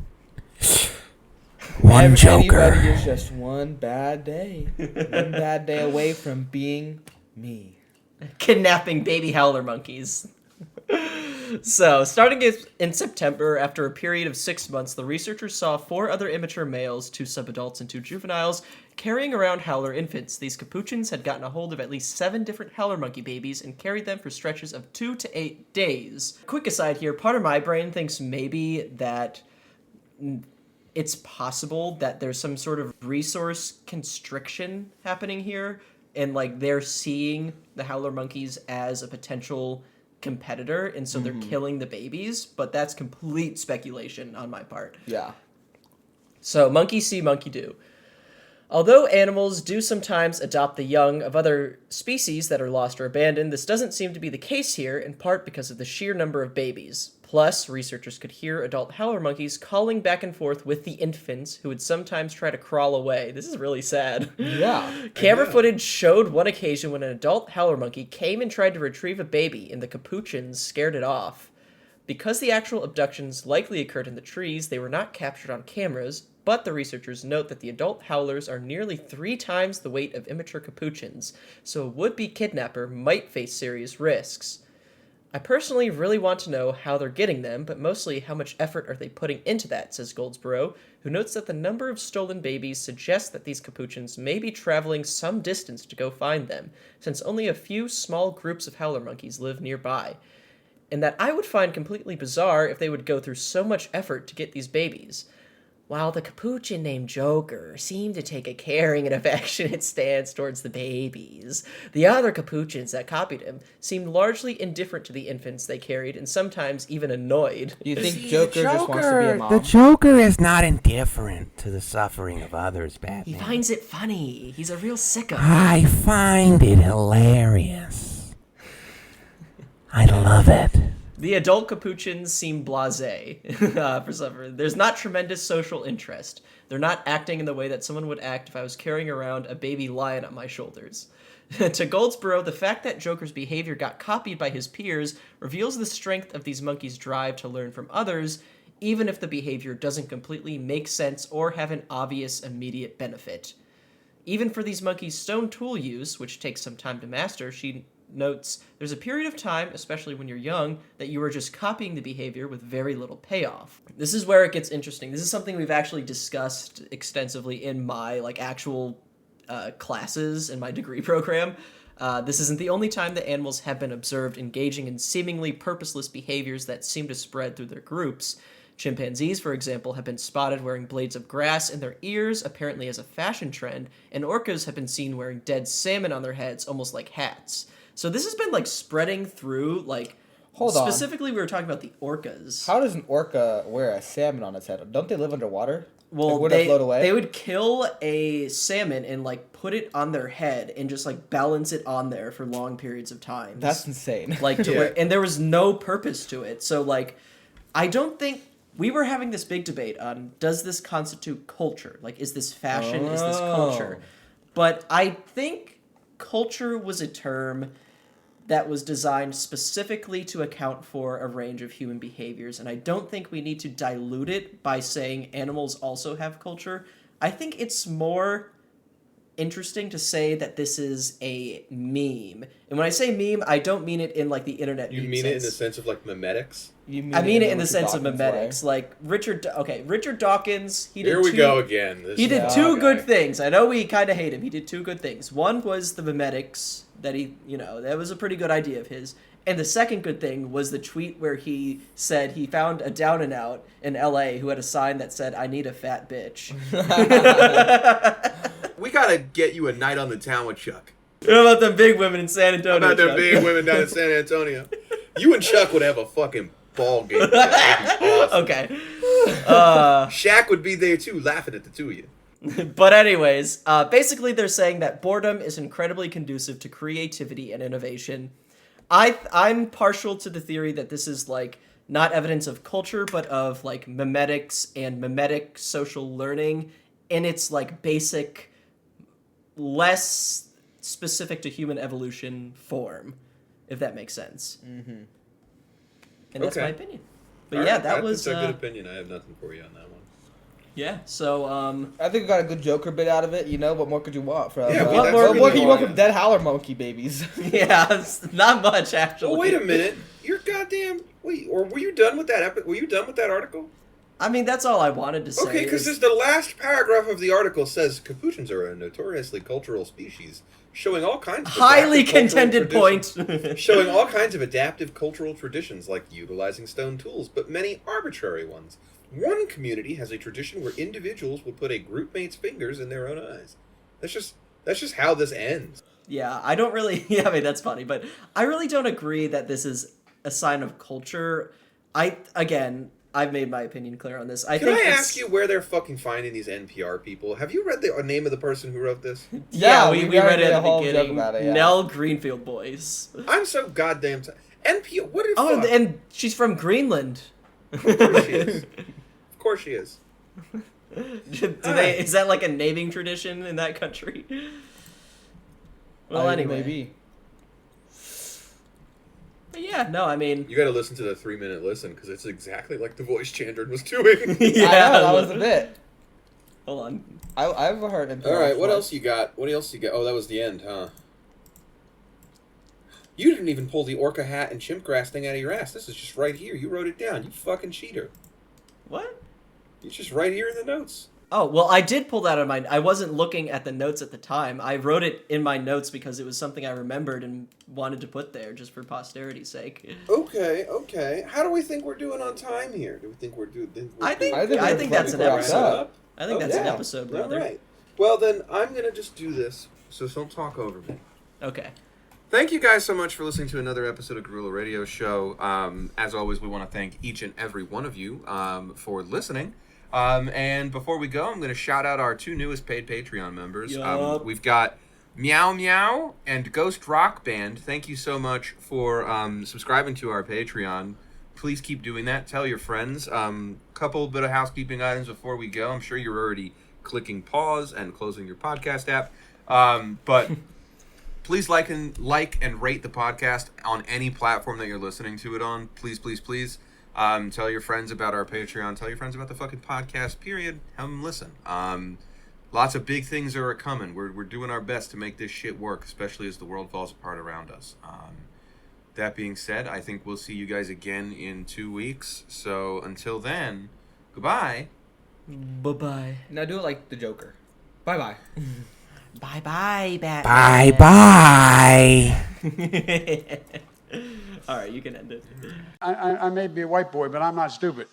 One Everybody Joker. is just one bad day. One bad day away from being me. Kidnapping baby howler monkeys. So, starting in September, after a period of 6 months, the researchers saw 4 other immature males, 2 subadults and 2 juveniles, carrying around howler infants. These capuchins had gotten a hold of at least 7 different howler monkey babies and carried them for stretches of 2 to 8 days. Quick aside here, part of my brain thinks maybe that it's possible that there's some sort of resource constriction happening here, and like they're seeing the howler monkeys as a potential competitor, and so they're killing the babies, but that's complete speculation on my part. Yeah. So monkey see, monkey do. Although animals do sometimes adopt the young of other species that are lost or abandoned, this doesn't seem to be the case here, in part because of the sheer number of babies. Plus, researchers could hear adult howler monkeys calling back and forth with the infants, who would sometimes try to crawl away. This is really sad. Yeah. Camera footage showed one occasion when an adult howler monkey came and tried to retrieve a baby, and the capuchins scared it off. Because the actual abductions likely occurred in the trees, they were not captured on cameras, but the researchers note that the adult howlers are nearly 3 times the weight of immature capuchins, so a would-be kidnapper might face serious risks. I personally really want to know how they're getting them, but mostly how much effort are they putting into that, says Goldsborough, who notes that the number of stolen babies suggests that these capuchins may be traveling some distance to go find them, since only a few small groups of howler monkeys live nearby, and that I would find completely bizarre if they would go through so much effort to get these babies. While the capuchin named Joker seemed to take a caring and affectionate stance towards the babies, the other capuchins that copied him seemed largely indifferent to the infants they carried and sometimes even annoyed. Do you think Joker just wants to be a mom? The Joker is not indifferent to the suffering of others, Batman. He finds it funny. He's a real sicko. I find it hilarious. I love it. The adult capuchins seem blasé for some reason. There's not tremendous social interest. They're not acting in the way that someone would act if I was carrying around a baby lion on my shoulders. To Goldsboro, the fact that Joker's behavior got copied by his peers reveals the strength of these monkeys' drive to learn from others, even if the behavior doesn't completely make sense or have an obvious immediate benefit. Even for these monkeys' stone tool use, which takes some time to master, she notes, there's a period of time, especially when you're young, that you are just copying the behavior with very little payoff. This is where it gets interesting. This is something we've actually discussed extensively in my actual classes in my degree program. This isn't the only time that animals have been observed engaging in seemingly purposeless behaviors that seem to spread through their groups. Chimpanzees, for example, have been spotted wearing blades of grass in their ears, apparently as a fashion trend, and orcas have been seen wearing dead salmon on their heads, almost like hats. So this has been spreading through, Hold on. specifically we were talking about the orcas. How does an orca wear a salmon on its head? Don't they live underwater? Well, Would it float away? they would kill a salmon and put it on their head and just balance it on there for long periods of time. That's insane. And there was no purpose to it. So I don't think we were having this big debate on, does this constitute culture? Is this fashion? Is this culture? But I think culture was a term that was designed specifically to account for a range of human behaviors, and I don't think we need to dilute it by saying animals also have culture. I think it's more interesting to say that this is a meme. And when I say meme, I don't mean it in the internet You meme mean sense. it in the sense of memetics? I mean it in the sense of memetics. Richard Dawkins, Here we go again. He did two good things. I know we kind of hate him. He did two good things. One was the memetics that that was a pretty good idea of his. And the second good thing was the tweet where he said he found a down and out in LA who had a sign that said, "I need a fat bitch." We gotta get you a night on the town with Chuck. What about them big women in San Antonio? How about them Chuck? big women down in San Antonio? You and Chuck would have a fucking ball game. That'd be awesome. Okay. Shaq would be there too, laughing at the two of you. But anyways, basically they're saying that boredom is incredibly conducive to creativity and innovation. I'm partial to the theory that this is not evidence of culture, but of memetics and memetic social learning in its basic, less specific to human evolution form, if that makes sense. Mm-hmm. And that's my opinion. But All yeah, right, that's a good opinion. I have nothing for you on that one. Yeah, so I think we got a good Joker bit out of it. What more could you want from? Yeah, what more can you want from dead howler monkey babies? yeah, it's not much actually. Well, wait a minute. You're goddamn. Wait, or were you done with that? Were you done with that article? I mean, that's all I wanted to say. Okay, because the last paragraph of the article says capuchins are a notoriously cultural species, showing all kinds of highly contended point. showing all kinds of adaptive cultural traditions, like utilizing stone tools, but many arbitrary ones. One community has a tradition where individuals will put a group mate's fingers in their own eyes. That's just how this ends. Yeah, I don't really. Yeah, I mean that's funny, but I really don't agree that this is a sign of culture. I've made my opinion clear on this. Can I ask you where they're fucking finding these NPR people? Have you read the name of the person who wrote this? Yeah, we read it at the whole joke beginning. about it, yeah. Nell Greenfield Boys. I'm so goddamn NPR. What is? Oh, and she's from Greenland. Of course she is. Of course she is. Is that a naming tradition in that country? Well, anyway. Maybe. But yeah, no, I mean. You got to listen to the 3-minute listen because it's exactly like the voice Chandran was doing. Yeah, that was a bit. Hold on. I've heard NPR. All right, what else you got? What else you got? Oh, that was the end, huh? You didn't even pull the orca hat and chimp grass thing out of your ass. This is just right here. You wrote it down. You fucking cheater. What? It's just right here in the notes. Oh, well, I did pull that out of my... I wasn't looking at the notes at the time. I wrote it in my notes because it was something I remembered and wanted to put there just for posterity's sake. Okay. How do we think we're doing on time here? Do we think we're doing... I think that's an wrap episode. up. I think that's an episode, brother. All right. Well, then, I'm going to just do this, so don't talk over me. Okay. Thank you guys so much for listening to another episode of Gorilla Radio Show. As always, we want to thank each and every one of you for listening. And before we go, I'm going to shout out our two newest paid Patreon members. Yup. We've got Meow Meow and Ghost Rock Band. Thank you so much for subscribing to our Patreon. please keep doing that. Tell your friends. Couple bit of housekeeping items before we go. I'm sure you're already clicking pause and closing your podcast app. But please like and rate the podcast on any platform that you're listening to it on. Please, please, please. Tell your friends about our Patreon. Tell your friends about the fucking podcast, period. Have them listen. Lots of big things are coming. We're doing our best to make this shit work, especially as the world falls apart around us. That being said, I think we'll see you guys again in 2 weeks. So until then, goodbye. Bye-bye. Now do it like the Joker. Bye-bye. Bye-bye, Batman. Bye-bye. All right, you can end it. I may be a white boy, but I'm not stupid.